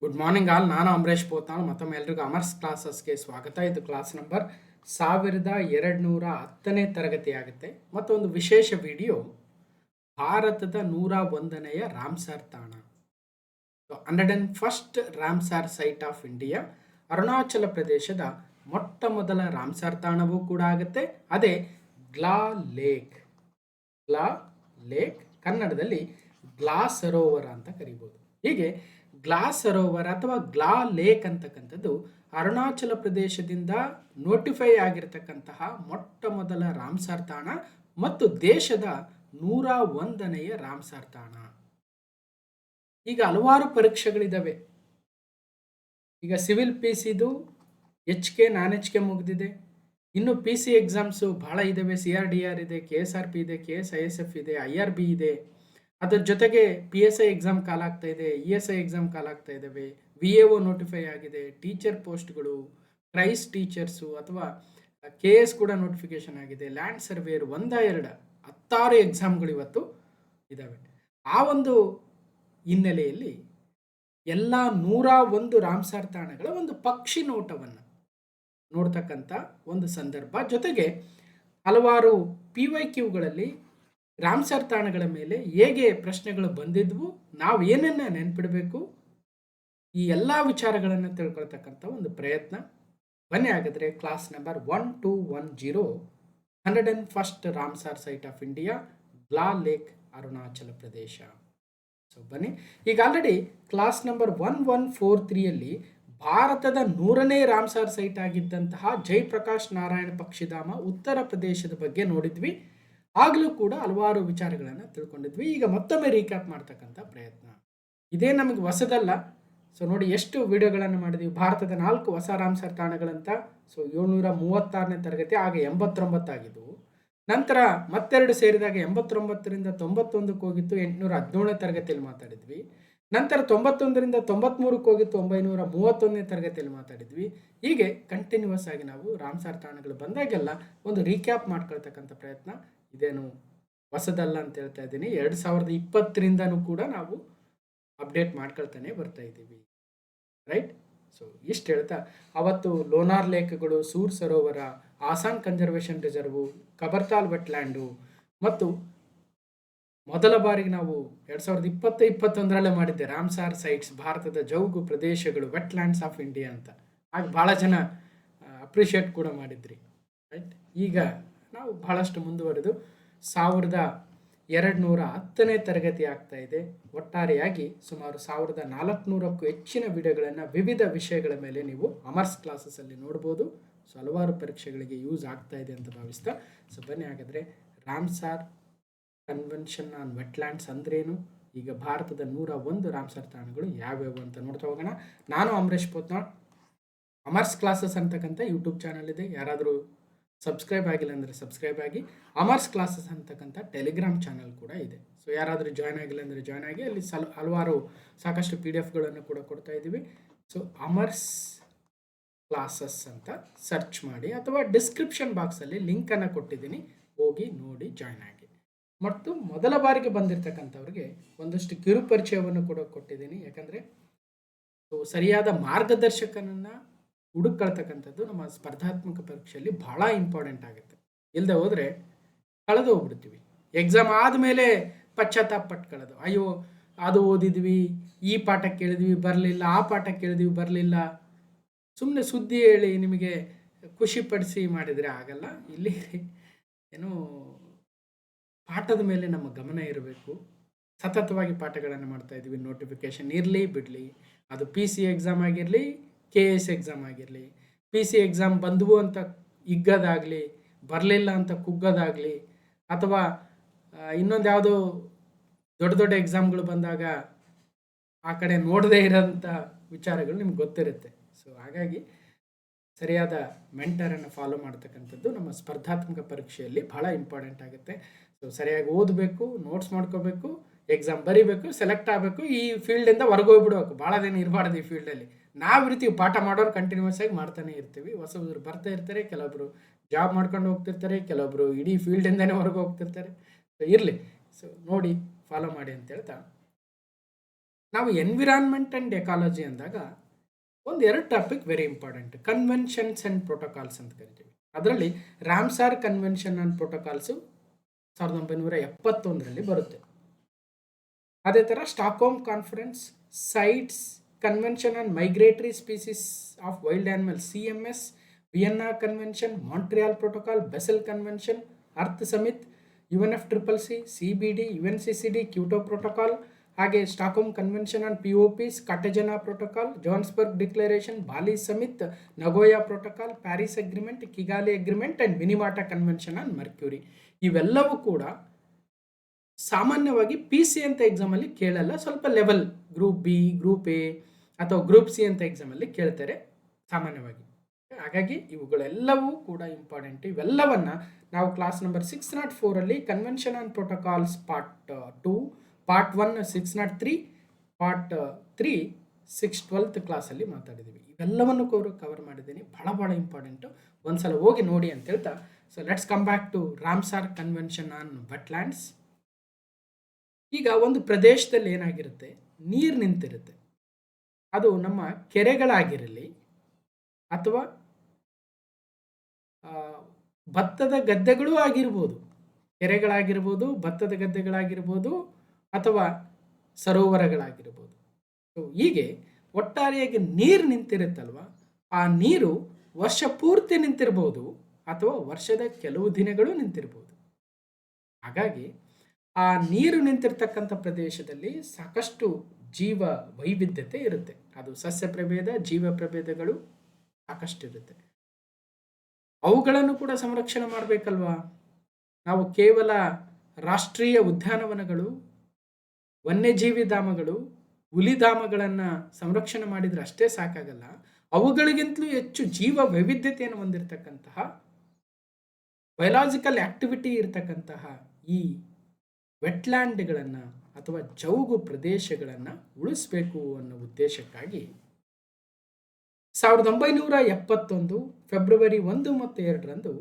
Good morning all. ನಾನು ಅಮರೇಶ್ ಪೋತಾಳ್. ಮತ್ತೊಮ್ಮೆ ಎಲ್ರಿಗೂ ಅಮರ್ಸ್ ಕ್ಲಾಸಸ್ಗೆ ಸ್ವಾಗತ. ಇದು ಕ್ಲಾಸ್ ನಂಬರ್ 1210ನೇ ತರಗತಿ ಆಗುತ್ತೆ. ಮತ್ತೊಂದು ವಿಶೇಷ ವಿಡಿಯೋ, ಭಾರತದ 101ನೆಯ ರಾಮ್ಸಾರ್ ತಾಣ, 101st Ramsar site of India, Arunachal ಪ್ರದೇಶದ ಮೊಟ್ಟ ಮೊದಲ ರಾಮ್ಸಾರ್ ತಾಣವೂ ಕೂಡ ಆಗುತ್ತೆ. ಅದೇ ಗ್ಲಾ ಲೇಕ್. ಗ್ಲಾ ಲೇಕ್ ಕನ್ನಡದಲ್ಲಿ ಗ್ಲಾ ಸರೋವರ ಅಂತ ಕರಿಬೋದು. ಹೀಗೆ ಗ್ಲಾ ಸರೋವರ ಅಥವಾ ಗ್ಲಾ ಲೇಕ್ ಅಂತಕ್ಕಂಥದ್ದು ಅರುಣಾಚಲ ಪ್ರದೇಶದಿಂದ ನೋಟಿಫೈ ಆಗಿರತಕ್ಕಂತಹ ಮೊಟ್ಟ ಮೊದಲ ರಾಮ್ಸಾರ್ ತಾಣ ಮತ್ತು ದೇಶದ 101ನೆಯ ರಾಮ್ಸಾರ್ ತಾಣ. ಈಗ ಹಲವಾರು ಪರೀಕ್ಷೆಗಳಿದ್ದಾವೆ. ಈಗ ಸಿವಿಲ್ ಪಿ ಸಿದು HK ನಾನ್ HK ಮುಗಿದಿದೆ. ಇನ್ನು ಪಿ ಸಿ ಎಕ್ಸಾಮ್ಸು ಬಹಳ ಇದ್ದಾವೆ. CRDR ಇದೆ, KSRP ಇದೆ, KSISF ಇದೆ, IRB ಇದೆ. ಅದರ ಜೊತೆಗೆ PSI ಎಕ್ಸಾಮ್ ಕಾಲ್ ಆಗ್ತಾ ಇದೆ, ESI ಎಕ್ಸಾಮ್ ಕಾಲ್ ಆಗ್ತಾ ಇದ್ದಾವೆ, VAO ನೋಟಿಫೈ ಆಗಿದೆ, ಟೀಚರ್ ಪೋಸ್ಟ್ಗಳು, ಕ್ರೈಸ್ ಟೀಚರ್ಸು ಅಥವಾ KS ಕೂಡ ನೋಟಿಫಿಕೇಶನ್ ಆಗಿದೆ, ಲ್ಯಾಂಡ್ ಸರ್ವೇಯರ್, 1-2 ಎಕ್ಸಾಮ್ಗಳು ಇವತ್ತು ಇದ್ದಾವೆ. ಆ ಒಂದು ಹಿನ್ನೆಲೆಯಲ್ಲಿ ಎಲ್ಲ 101 ರಾಮ್ಸಾರ್ ತಾಣಗಳ ಒಂದು ಪಕ್ಷಿ ನೋಟವನ್ನು ನೋಡ್ತಕ್ಕಂಥ ಒಂದು ಸಂದರ್ಭ. ಜೊತೆಗೆ ಹಲವಾರು PYQಗಳಲ್ಲಿ ರಾಮ್ಸಾರ್ ತಾಣಗಳ ಮೇಲೆ ಹೇಗೆ ಪ್ರಶ್ನೆಗಳು ಬಂದಿದ್ವು, ನಾವು ಏನನ್ನ ನೆನ್ಪಿಡಬೇಕು, ಈ ಎಲ್ಲ ವಿಚಾರಗಳನ್ನು ತಿಳ್ಕೊಳ್ತಕ್ಕಂಥ ಒಂದು ಪ್ರಯತ್ನ. ಬನ್ನಿ ಹಾಗಾದರೆ class number 1210, 101st Ramsar site of India, Glow Lake, Arunachal Pradesh. So ಬನ್ನಿ. ಈಗ ಆಲ್ರೆಡಿ ಕ್ಲಾಸ್ ನಂಬರ್ 1143ಯಲ್ಲಿ ಭಾರತದ 100ನೇ ರಾಮ್ಸಾರ್ ಸೈಟ್ ಆಗಿದ್ದಂತಹ ಜಯಪ್ರಕಾಶ್ ನಾರಾಯಣ ಪಕ್ಷಿಧಾಮ ಉತ್ತರ ಪ್ರದೇಶದ ಬಗ್ಗೆ ನೋಡಿದ್ವಿ. ಆಗಲೂ ಕೂಡ ಹಲವಾರು ವಿಚಾರಗಳನ್ನು ತಿಳ್ಕೊಂಡಿದ್ವಿ. ಈಗ ಮತ್ತೊಮ್ಮೆ ರೀಕ್ಯಾಪ್ ಮಾಡ್ತಕ್ಕಂಥ ಪ್ರಯತ್ನ. ಇದೇ ನಮಗೆ ಹೊಸದಲ್ಲ. ಸೊ ನೋಡಿ ಎಷ್ಟು ವಿಡಿಯೋಗಳನ್ನು ಮಾಡಿದ್ವಿ. ಭಾರತದ 4 ಹೊಸ ರಾಮ್ಸಾರ್ ತಾಣಗಳಂತ. ಸೊ 736ನೇ ತರಗತಿ, ಆಗ 89 ಆಗಿದ್ದವು. ನಂತರ ಮತ್ತೆರಡು ಸೇರಿದಾಗ 89ರಿಂದ 91ಕ್ಕೆ ಹೋಗಿತ್ತು, 817ನೇ ತರಗತಿಯಲ್ಲಿ ಮಾತಾಡಿದ್ವಿ. ನಂತರ 91ರಿಂದ 93ಕ್ಕೆ ಹೋಗಿತ್ತು, 931ನೇ ತರಗತಿಯಲ್ಲಿ ಮಾತಾಡಿದ್ವಿ. ಹೀಗೆ ಕಂಟಿನ್ಯೂಸ್ ಆಗಿ ನಾವು ರಾಮ್ಸಾರ್ ತಾಣಗಳು ಬಂದಾಗೆಲ್ಲ ಒಂದು ರೀಕ್ಯಾಪ್ ಮಾಡ್ಕೊಳ್ತಕ್ಕಂಥ ಪ್ರಯತ್ನ. ಇದೇನು ಹೊಸದಲ್ಲ ಅಂತ ಹೇಳ್ತಾ ಇದ್ದೀನಿ. 2020ರಿಂದನೂ ಕೂಡ ನಾವು ಅಪ್ಡೇಟ್ ಮಾಡ್ಕೊಳ್ತಾನೆ ಬರ್ತಾ ಇದ್ದೀವಿ, ರೈಟ್. ಸೊ ಇಷ್ಟು ಹೇಳ್ತಾ, ಅವತ್ತು ಲೋನಾರ್ ಲೇಕ್ಗಳು, ಸೂರ್ ಸರೋವರ, ಆಸಾನ್ ಕನ್ಸರ್ವೇಷನ್ ರಿಸರ್ವು, ಕಬರ್ತಾಲ್ ವೆಟ್ಲ್ಯಾಂಡು ಮತ್ತು ಮೊದಲ ಬಾರಿಗೆ ನಾವು 2020-21ರಲ್ಲೇ ಮಾಡಿದ್ದೆ ರಾಮ್ಸಾರ್ ಸೈಟ್ಸ್, ಭಾರತದ ಜೌಗು ಪ್ರದೇಶಗಳು, ವೆಟ್ಲ್ಯಾಂಡ್ಸ್ ಆಫ್ ಇಂಡಿಯಾ ಅಂತ. ಆಗ ಭಾಳ ಜನ ಅಪ್ರಿಷಿಯೇಟ್ ಕೂಡ ಮಾಡಿದ್ರಿ, ರೈಟ್. ಈಗ ನಾವು ಬಹಳಷ್ಟು ಮುಂದುವರೆದು 1210ನೇ ತರಗತಿ ಆಗ್ತಾ ಇದೆ. ಒಟ್ಟಾರೆಯಾಗಿ ಸುಮಾರು 1400ಕ್ಕೂ ಹೆಚ್ಚಿನ ವಿಡಿಯೋಗಳನ್ನು ವಿವಿಧ ವಿಷಯಗಳ ಮೇಲೆ ನೀವು ಅಮರ್ಸ್ ಕ್ಲಾಸಸ್ಸಲ್ಲಿ ನೋಡ್ಬೋದು. ಸೊ ಹಲವಾರು ಪರೀಕ್ಷೆಗಳಿಗೆ ಯೂಸ್ ಆಗ್ತಾ ಇದೆ ಅಂತ ಭಾವಿಸ್ತಾ, ಸೊ ಬನ್ನಿ ಹಾಗಾದರೆ ರಾಮ್ಸಾರ್ ಕನ್ವೆನ್ಷನ್ ಆನ್ ವೆಟ್ಲ್ಯಾಂಡ್ಸ್ ಅಂದ್ರೇನು, ಈಗ ಭಾರತದ 101 ರಾಮ್ಸಾರ್ ತಾಣಗಳು ಯಾವ್ಯಾವು ಅಂತ ನೋಡ್ತಾ ಹೋಗೋಣ. ನಾನು ಅಮರೇಶ್ ಪೋತ್ನಾಳ್. ಅಮರ್ಸ್ ಕ್ಲಾಸಸ್ ಅಂತಕ್ಕಂಥ ಯೂಟ್ಯೂಬ್ ಚಾನಲ್ ಇದೆ. ಯಾರಾದರೂ ಸಬ್ಸ್ಕ್ರೈಬ್ ಆಗಿಲ್ಲ ಅಂದರೆ ಸಬ್ಸ್ಕ್ರೈಬ್ ಆಗಿ. ಅಮರ್ಸ್ ಕ್ಲಾಸಸ್ ಅಂತಕ್ಕಂಥ ಟೆಲಿಗ್ರಾಮ್ ಚಾನಲ್ ಕೂಡ ಇದೆ. ಸೊ ಯಾರಾದರೂ ಜಾಯ್ನ್ ಆಗಿಲ್ಲ ಅಂದರೆ ಜಾಯ್ನ್ ಆಗಿ. ಅಲ್ಲಿ ಹಲವಾರು ಸಾಕಷ್ಟು PDFಗಳನ್ನು ಕೂಡ ಕೊಡ್ತಾ ಇದ್ದೀವಿ. ಸೊ ಅಮರ್ಸ್ ಕ್ಲಾಸಸ್ ಅಂತ ಸರ್ಚ್ ಮಾಡಿ, ಅಥವಾ ಡಿಸ್ಕ್ರಿಪ್ಷನ್ ಬಾಕ್ಸಲ್ಲಿ ಲಿಂಕನ್ನು ಕೊಟ್ಟಿದ್ದೀನಿ, ಹೋಗಿ ನೋಡಿ ಜಾಯ್ನ್ ಆಗಿ. ಮತ್ತು ಮೊದಲ ಬಾರಿಗೆ ಬಂದಿರತಕ್ಕಂಥವ್ರಿಗೆ ಒಂದಷ್ಟು ಕಿರುಪರಿಚಯವನ್ನು ಕೂಡ ಕೊಟ್ಟಿದ್ದೀನಿ. ಯಾಕಂದರೆ ಸರಿಯಾದ ಮಾರ್ಗದರ್ಶಕನನ್ನು ಹುಡುಕೊಳ್ತಕ್ಕಂಥದ್ದು ನಮ್ಮ ಸ್ಪರ್ಧಾತ್ಮಕ ಪರೀಕ್ಷೆಯಲ್ಲಿ ಬಹಳ ಇಂಪಾರ್ಟೆಂಟ್ ಆಗುತ್ತೆ. ಇಲ್ಲದೆ ಹೋದರೆ ಕಳೆದು ಹೋಗ್ಬಿಡ್ತೀವಿ. ಎಕ್ಸಾಮ್ ಆದಮೇಲೆ ಪಶ್ಚಾತ್ತಾಪ ಪಟ್ಕೊಳ್ಳೋದು, ಅಯ್ಯೋ ಅದು ಓದಿದ್ವಿ, ಈ ಪಾಠ ಕೇಳಿದ್ವಿ ಬರಲಿಲ್ಲ, ಆ ಪಾಠ ಕೇಳಿದ್ವಿ ಬರಲಿಲ್ಲ. ಸುಮ್ಮನೆ ಸುದ್ದಿ ಹೇಳಿ ನಿಮಗೆ ಖುಷಿಪಡಿಸಿ ಮಾಡಿದರೆ ಆಗಲ್ಲ. ಇಲ್ಲಿ ಏನು ಪಾಠದ ಮೇಲೆ ನಮ್ಮ ಗಮನ ಇರಬೇಕು. ಸತತವಾಗಿ ಪಾಠಗಳನ್ನು ಮಾಡ್ತಾ ಇದ್ವಿ. ನೋಟಿಫಿಕೇಶನ್ ಇರಲಿ ಬಿಡಲಿ, ಅದು PC ಎಕ್ಸಾಮ್ ಆಗಿರಲಿ, KS ಎಕ್ಸಾಮ್ ಆಗಿರಲಿ, PC ಎಕ್ಸಾಮ್ ಬಂದವು ಅಂತ ಹಿಗ್ಗೋದಾಗಲಿ, ಬರಲಿಲ್ಲ ಅಂತ ಕುಗ್ಗೋದಾಗಲಿ, ಅಥವಾ ಇನ್ನೊಂದು ಯಾವುದೋ ದೊಡ್ಡ ದೊಡ್ಡ ಎಕ್ಸಾಮ್ಗಳು ಬಂದಾಗ ಆ ಕಡೆ ನೋಡದೇ ಇರೋಂಥ ವಿಚಾರಗಳು ನಿಮ್ಗೆ ಗೊತ್ತಿರುತ್ತೆ. ಸೊ ಹಾಗಾಗಿ ಸರಿಯಾದ ಮೆಂಟರನ್ನು ಫಾಲೋ ಮಾಡ್ತಕ್ಕಂಥದ್ದು ನಮ್ಮ ಸ್ಪರ್ಧಾತ್ಮಕ ಪರೀಕ್ಷೆಯಲ್ಲಿ ಬಹಳ ಇಂಪಾರ್ಟೆಂಟ್ ಆಗುತ್ತೆ. ಸೊ ಸರಿಯಾಗಿ ಓದಬೇಕು, ನೋಟ್ಸ್ ಮಾಡ್ಕೋಬೇಕು, ಎಕ್ಸಾಮ್ ಬರೀಬೇಕು, ಸೆಲೆಕ್ಟ್ ಆಗಬೇಕು. ಈ ಫೀಲ್ಡಿಂದ ಹೊರಗೋಗ್ಬಿಡ್ಬೇಕು, ಭಾಳ ದಿನ ಇರಬಾರ್ದು ಈ ಫೀಲ್ಡಲ್ಲಿ. ನಾವು ಇರ್ತೀವಿ, ಪಾಠ ಮಾಡೋರು ಕಂಟಿನ್ಯೂಸ್ ಆಗಿ ಮಾಡ್ತಾನೆ ಇರ್ತೀವಿ. ಹೊಸಬ್ರು ಬರ್ತಾ ಇರ್ತಾರೆ, ಕೆಲವೊಬ್ಬರು ಜಾಬ್ ಮಾಡ್ಕೊಂಡು ಹೋಗ್ತಿರ್ತಾರೆ, ಕೆಲವೊಬ್ಬರು ಇಡೀ ಫೀಲ್ಡಿಂದನೇ ಹೊರಗೆ ಹೋಗ್ತಿರ್ತಾರೆ. ಸೊ ಇರಲಿ, ಸೊ ನೋಡಿ ಫಾಲೋ ಮಾಡಿ ಅಂತ ಹೇಳ್ತಾ, ನಾವು ಎನ್ವಿರಾನ್ಮೆಂಟ್ ಆ್ಯಂಡ್ ಎಕಾಲಜಿ ಅಂದಾಗ ಒಂದು ಎರಡು topic very important. Conventions and protocols ಅಂತ ಕರಿತೀವಿ. ಅದರಲ್ಲಿ ರಾಮ್ಸಾರ್ ಕನ್ವೆನ್ಷನ್ ಆ್ಯಂಡ್ ಪ್ರೋಟೋಕಾಲ್ಸು 1971 ಬರುತ್ತೆ. ಅದೇ ಥರ Stockholm conference, CITES convention on migratory species of wild animal CMS, Vienna convention, Montreal protocol, Basel convention, Earth summit, UNFCCC, CBD, UNCCD, Kyoto protocol, ಹಾಗೆ Stockholm convention on POPs, Cartagena protocol, Johannesburg declaration, Bali summit, Nagoya protocol, Paris agreement, Kigali agreement and Minamata convention on mercury. ಇವೆಲ್ಲವೂ ಕೂಡ ಸಾಮಾನ್ಯವಾಗಿ PC ಅಂತ ಎಕ್ಸಾಮಲ್ಲಿ ಕೇಳಲ್ಲ. ಸ್ವಲ್ಪ level group B, group A ಅಥವಾ group C ಅಂತ ಎಕ್ಸಾಮಲ್ಲಿ ಕೇಳ್ತಾರೆ ಸಾಮಾನ್ಯವಾಗಿ. ಹಾಗಾಗಿ ಇವುಗಳೆಲ್ಲವೂ ಕೂಡ ಇಂಪಾರ್ಟೆಂಟ್. ಇವೆಲ್ಲವನ್ನು ನಾವು class number 604 convention on protocols part 2, part 1 603, part 3 612 ಕ್ಲಾಸಲ್ಲಿ ಮಾತಾಡಿದ್ದೀವಿ. ಇವೆಲ್ಲವನ್ನು ಕವರ್ ಮಾಡಿದ್ದೀನಿ. ಭಾಳ ಇಂಪಾರ್ಟೆಂಟು, ಒಂದ್ಸಲ ಹೋಗಿ ನೋಡಿ ಅಂತ ಹೇಳ್ತಾ, so let's come back to Ramsar convention on wetlands. ಈಗ ಒಂದು ಪ್ರದೇಶದಲ್ಲಿ ಏನಾಗಿರುತ್ತೆ, ನೀರು ನಿಂತಿರುತ್ತೆ. ಅದು ನಮ್ಮ ಕೆರೆಗಳಾಗಿರಲಿ ಅಥವಾ ಭತ್ತದ ಗದ್ದೆಗಳೂ ಆಗಿರ್ಬೋದು, ಕೆರೆಗಳಾಗಿರ್ಬೋದು, ಭತ್ತದ ಗದ್ದೆಗಳಾಗಿರ್ಬೋದು ಅಥವಾ ಸರೋವರಗಳಾಗಿರ್ಬೋದು. ಸೊ ಹೀಗೆ ಒಟ್ಟಾರೆಯಾಗಿ ನೀರು ನಿಂತಿರುತ್ತಲ್ವ, ಆ ನೀರು ವರ್ಷ ಪೂರ್ತಿ ನಿಂತಿರ್ಬೋದು ಅಥವಾ ವರ್ಷದ ಕೆಲವು ದಿನಗಳು ನಿಂತಿರ್ಬೋದು. ಹಾಗಾಗಿ ಆ ನೀರು ನಿಂತಿರ್ತಕ್ಕಂಥ ಪ್ರದೇಶದಲ್ಲಿ ಸಾಕಷ್ಟು ಜೀವ ವೈವಿಧ್ಯತೆ ಇರುತ್ತೆ. ಅದು ಸಸ್ಯ ಪ್ರಭೇದ, ಜೀವ ಪ್ರಭೇದಗಳು ಸಾಕಷ್ಟು ಇರುತ್ತೆ. ಅವುಗಳನ್ನು ಕೂಡ ಸಂರಕ್ಷಣೆ ಮಾಡಬೇಕಲ್ವಾ. ನಾವು ಕೇವಲ ರಾಷ್ಟ್ರೀಯ ಉದ್ಯಾನವನಗಳು, ವನ್ಯಜೀವಿ ಧಾಮಗಳು, ಹುಲಿಧಾಮಗಳನ್ನು ಸಂರಕ್ಷಣೆ ಮಾಡಿದರೆ ಅಷ್ಟೇ ಸಾಕಾಗಲ್ಲ. ಅವುಗಳಿಗಿಂತಲೂ ಹೆಚ್ಚು ಜೀವ ವೈವಿಧ್ಯತೆಯನ್ನು ಹೊಂದಿರತಕ್ಕಂತಹ, ಬಯಲಾಜಿಕಲ್ ಆಕ್ಟಿವಿಟಿ ಇರತಕ್ಕಂತಹ ಈ ವೆಟ್ಲ್ಯಾಂಡ್ಗಳನ್ನು ಅಥವಾ ಜೌಗು ಪ್ರದೇಶಗಳನ್ನು ಉಳಿಸಬೇಕು ಅನ್ನೋ ಉದ್ದೇಶಕ್ಕಾಗಿ 1971 ಫೆಬ್ರವರಿ 1 ಮತ್ತು 2ರಂದು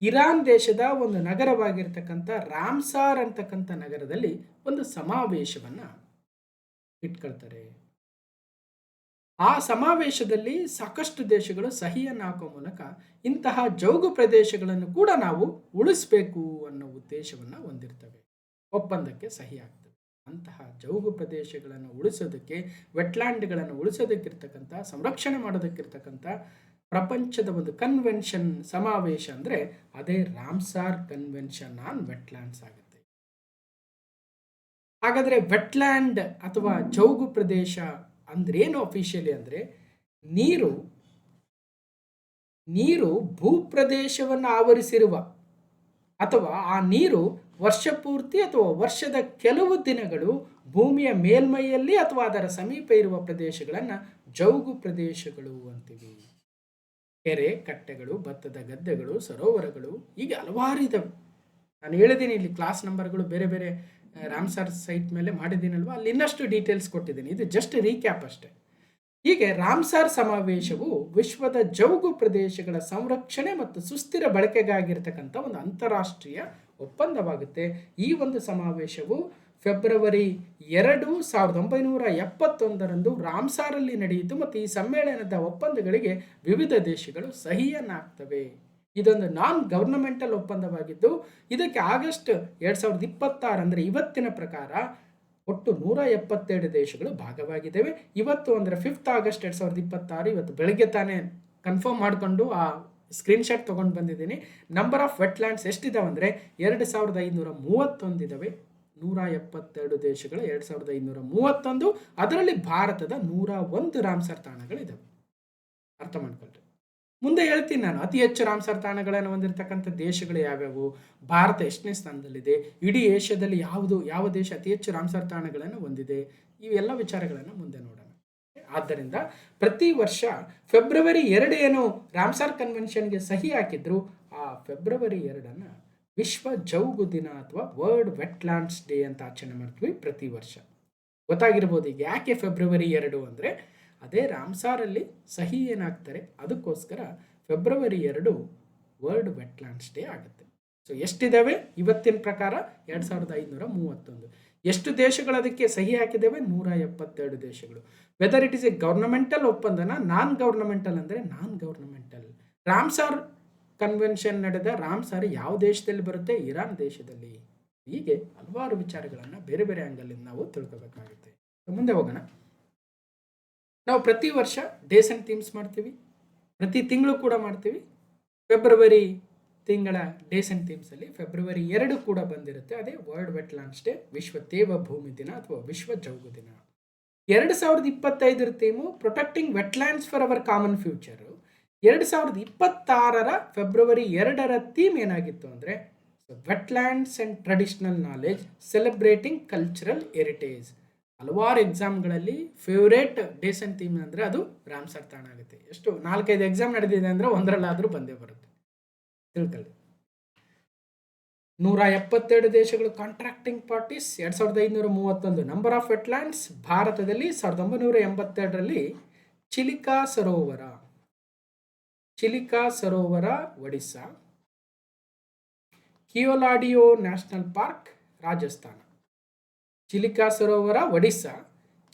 ಇರಾನ್ ದೇಶದ ಒಂದು ನಗರವಾಗಿರ್ತಕ್ಕಂಥ ರಾಮ್ಸಾರ್ ಅಂತಕ್ಕಂಥ ನಗರದಲ್ಲಿ ಒಂದು ಸಮಾವೇಶವನ್ನು ಇಟ್ಕೊಳ್ತಾರೆ. ಆ ಸಮಾವೇಶದಲ್ಲಿ ಸಾಕಷ್ಟು ದೇಶಗಳು ಸಹಿಯನ್ನು ಹಾಕುವ ಮೂಲಕ ಇಂತಹ ಜೌಗು ಪ್ರದೇಶಗಳನ್ನು ಕೂಡ ನಾವು ಉಳಿಸಬೇಕು ಅನ್ನೋ ಉದ್ದೇಶವನ್ನು ಹೊಂದಿರ್ತವೆ. ಒಪ್ಪಂದಕ್ಕೆ ಸಹಿ ಆಗ್ತದೆ. ಅಂತಹ ಜೌಗು ಪ್ರದೇಶಗಳನ್ನು ಉಳಿಸೋದಕ್ಕೆ, ವೆಟ್ಲ್ಯಾಂಡ್ಗಳನ್ನು ಉಳಿಸೋದಕ್ಕಿರ್ತಕ್ಕಂಥ, ಸಂರಕ್ಷಣೆ ಮಾಡೋದಕ್ಕಿರ್ತಕ್ಕಂಥ ಪ್ರಪಂಚದ ಒಂದು ಕನ್ವೆನ್ಷನ್ ಸಮಾವೇಶ ಅಂದರೆ ಅದೇ ರಾಮ್ಸಾರ್ ಕನ್ವೆನ್ಷನ್ ಆನ್ ವೆಟ್ಲ್ಯಾಂಡ್ಸ್ ಆಗುತ್ತೆ. ಹಾಗಾದರೆ ವೆಟ್ಲ್ಯಾಂಡ್ ಅಥವಾ ಜೌಗು ಪ್ರದೇಶ ಅಂದ್ರೇನು ಅಫಿಷಿಯಲಿ ಅಂದರೆ, ನೀರು ಭೂಪ್ರದೇಶವನ್ನು ಆವರಿಸಿರುವ ಅಥವಾ ಆ ನೀರು ವರ್ಷ ಪೂರ್ತಿ ಅಥವಾ ವರ್ಷದ ಕೆಲವು ದಿನಗಳು ಭೂಮಿಯ ಮೇಲ್ಮೈಯಲ್ಲಿ ಅಥವಾ ಅದರ ಸಮೀಪ ಇರುವ ಪ್ರದೇಶಗಳನ್ನು ಜೌಗು ಪ್ರದೇಶಗಳು ಅಂತೀವಿ. ಕೆರೆ, ಕಟ್ಟೆಗಳು, ಭತ್ತದ ಗದ್ದೆಗಳು, ಸರೋವರಗಳು, ಹೀಗೆ ಹಲವಾರು ಇದ್ದಾವೆ. ನಾನು ಹೇಳಿದ್ದೀನಿ, ಇಲ್ಲಿ ಕ್ಲಾಸ್ ನಂಬರ್ಗಳು ಬೇರೆ ಬೇರೆ ರಾಮ್ಸಾರ್ ಸೈಟ್ ಮೇಲೆ ಮಾಡಿದ್ದೀನಲ್ವ, ಅಲ್ಲಿ ಇನ್ನಷ್ಟು ಡೀಟೇಲ್ಸ್ ಕೊಟ್ಟಿದ್ದೀನಿ. ಇದು ಜಸ್ಟ್ ರೀಕ್ಯಾಪ್ ಅಷ್ಟೇ. ಹೀಗೆ ರಾಮ್ಸಾರ್ ಸಮಾವೇಶವು ವಿಶ್ವದ ಜೌಗು ಪ್ರದೇಶಗಳ ಸಂರಕ್ಷಣೆ ಮತ್ತು ಸುಸ್ಥಿರ ಬಳಕೆಗಾಗಿರ್ತಕ್ಕಂಥ ಒಂದು ಅಂತಾರಾಷ್ಟ್ರೀಯ ಒಪ್ಪಂದವಾಗುತ್ತೆ. ಈ ಒಂದು ಸಮಾವೇಶವು ಫೆಬ್ರವರಿ 2, 1971 ರಾಮ್ಸಾರಲ್ಲಿ ನಡೆಯಿತು ಮತ್ತು ಈ ಸಮ್ಮೇಳನದ ಒಪ್ಪಂದಗಳಿಗೆ ವಿವಿಧ ದೇಶಗಳು ಸಹಿಯನ್ನು ಹಾಕ್ತವೆ. ಇದೊಂದು ನಾನ್ ಗವರ್ನಮೆಂಟಲ್ ಒಪ್ಪಂದವಾಗಿದ್ದು ಇದಕ್ಕೆ ಆಗಸ್ಟ್ 2026 ಅಂದರೆ ಇವತ್ತಿನ ಪ್ರಕಾರ ಒಟ್ಟು 172 ದೇಶಗಳು ಭಾಗವಾಗಿದ್ದಾವೆ. ಇವತ್ತು ಅಂದರೆ 5 ಆಗಸ್ಟ್ 2026, ಇವತ್ತು ಬೆಳಗ್ಗೆ ತಾನೇ ಕನ್ಫರ್ಮ್ ಮಾಡಿಕೊಂಡು ಆ ಸ್ಕ್ರೀನ್ಶಾಟ್ ತೊಗೊಂಡು ಬಂದಿದ್ದೀನಿ. ನಂಬರ್ ಆಫ್ ವೆಟ್ಲ್ಯಾಂಡ್ಸ್ ಎಷ್ಟಿದಾವೆ ಅಂದರೆ 2531 ಇದ್ದಾವೆ. 172 ದೇಶಗಳು 2531, ಅದರಲ್ಲಿ ಭಾರತದ 101 ರಾಮ್ಸಾರ್ ತಾಣಗಳಿದ್ದಾವೆ. ಅರ್ಥ ಮಾಡ್ಕೊಳ್ರಿ. ಮುಂದೆ ಹೇಳ್ತೀನಿ ನಾನು ಅತಿ ಹೆಚ್ಚು ರಾಮ್ಸಾರ್ ತಾಣಗಳನ್ನು ಹೊಂದಿರತಕ್ಕಂಥ ದೇಶಗಳು ಯಾವ್ಯಾವು, ಭಾರತ ಎಷ್ಟನೇ ಸ್ಥಾನದಲ್ಲಿದೆ, ಇಡೀ ಏಷ್ಯಾದಲ್ಲಿ ಯಾವ ದೇಶ ಅತಿ ಹೆಚ್ಚು ರಾಮ್ಸಾರ್ ತಾಣಗಳನ್ನು ಹೊಂದಿದೆ, ಇವೆಲ್ಲ ವಿಚಾರಗಳನ್ನು ಮುಂದೆ ನೋಡೋಣ. ಆದ್ದರಿಂದ ಪ್ರತಿ ವರ್ಷ ಫೆಬ್ರವರಿ 2 ಏನು ರಾಮ್ಸಾರ್ ಕನ್ವೆನ್ಷನ್ಗೆ ಸಹಿ ಹಾಕಿದ್ರು, ಆ ಫೆಬ್ರವರಿ 2 ವಿಶ್ವ ಜೌಗು ದಿನ ಅಥವಾ ವರ್ಲ್ಡ್ ವೆಟ್ಲ್ಯಾಂಡ್ಸ್ ಡೇ ಅಂತ ಆಚರಣೆ ಮಾಡ್ತೀವಿ ಪ್ರತಿ ವರ್ಷ. ಗೊತ್ತಾಗಿರ್ಬೋದು ಈಗ ಯಾಕೆ ಫೆಬ್ರವರಿ 2 ಅಂದರೆ, ಅದೇ ರಾಮ್ಸಾರಲ್ಲಿ ಸಹಿ ಏನಾಗ್ತಾರೆ, ಅದಕ್ಕೋಸ್ಕರ ಫೆಬ್ರವರಿ 2 ವರ್ಲ್ಡ್ ವೆಟ್ಲ್ಯಾಂಡ್ಸ್ ಡೇ ಆಗುತ್ತೆ. ಸೊ ಎಷ್ಟಿದ್ದಾವೆ ಇವತ್ತಿನ ಪ್ರಕಾರ 2531. ಎಷ್ಟು ದೇಶಗಳು ಅದಕ್ಕೆ ಸಹಿ ಹಾಕಿದ್ದೇವೆ? 172 ದೇಶಗಳು. Whether it is a governmental ಒಪ್ಪಂದನ, ನಾನ್ ಗವರ್ನಮೆಂಟಲ್ ಅಂದರೆ ನಾನ್ ಗವರ್ನಮೆಂಟಲ್. ರಾಮ್ಸಾರ್ ಕನ್ವೆನ್ಷನ್ ನಡೆದ ರಾಮ್ಸಾರ್ ಯಾವ ದೇಶದಲ್ಲಿ ಬರುತ್ತೆ? ಇರಾನ್ ದೇಶದಲ್ಲಿ. ಹೀಗೆ ಹಲವಾರು ವಿಚಾರಗಳನ್ನು ಬೇರೆ ಬೇರೆ ಆ್ಯಂಗಲಿಂದ ನಾವು ತಿಳ್ಕೋಬೇಕಾಗುತ್ತೆ. ಮುಂದೆ ಹೋಗೋಣ. ನಾವು ಪ್ರತಿ ವರ್ಷ ಡೇಸ್ ಆ್ಯಂಡ್ ಥೀಮ್ಸ್ ಮಾಡ್ತೀವಿ, ಪ್ರತಿ ತಿಂಗಳು ಕೂಡ ಮಾಡ್ತೀವಿ. ಫೆಬ್ರವರಿ ತಿಂಗಳ ಡೇಸ್ ಆ್ಯಂಡ್ ಥೀಮ್ಸಲ್ಲಿ ಫೆಬ್ರವರಿ 2 ಕೂಡ ಬಂದಿರುತ್ತೆ. ಅದೇ ವರ್ಲ್ಡ್ ವೆಟ್ಲ್ಯಾಂಡ್ಸ್ ಡೇ, ವಿಶ್ವ ತೇವ ಭೂಮಿ ದಿನ ಅಥವಾ ವಿಶ್ವ ಜೌಗು ದಿನ. 2025 theme protecting wetlands for our common future. 2026 February 2 theme ಏನಾಗಿತ್ತು ಅಂದರೆ wetlands and traditional knowledge celebrating cultural heritage. ಹಲವಾರು ಎಕ್ಸಾಮ್ಗಳಲ್ಲಿ ಫೇವ್ರೇಟ್ ಡೇಸ್ ಆ್ಯಂಡ್ ಥೀಮ್ ಅಂದರೆ ಅದು ರಾಮ್ಸರ್ ತಾಣ ಆಗುತ್ತೆ. ಎಷ್ಟು 4-5 ಎಕ್ಸಾಮ್ ನಡೆದಿದೆ ಅಂದರೆ ಒಂದರಲ್ಲಾದರೂ ಬಂದೇ ಬರುತ್ತೆ, ತಿಳ್ಕೊಳ್ಳಿ. 172 ದೇಶಗಳು contracting parties. 2531 number of wetlands. ಭಾರತದಲ್ಲಿ 1982 ಚಿಲಿಕಾ ಸರೋವರ ಒಡಿಸ್ಸಾ. Keoladeo national park Rajasthan. ಚಿಲಿಕಾ ಸರೋವರ ಒಡಿಸ್ಸಾ,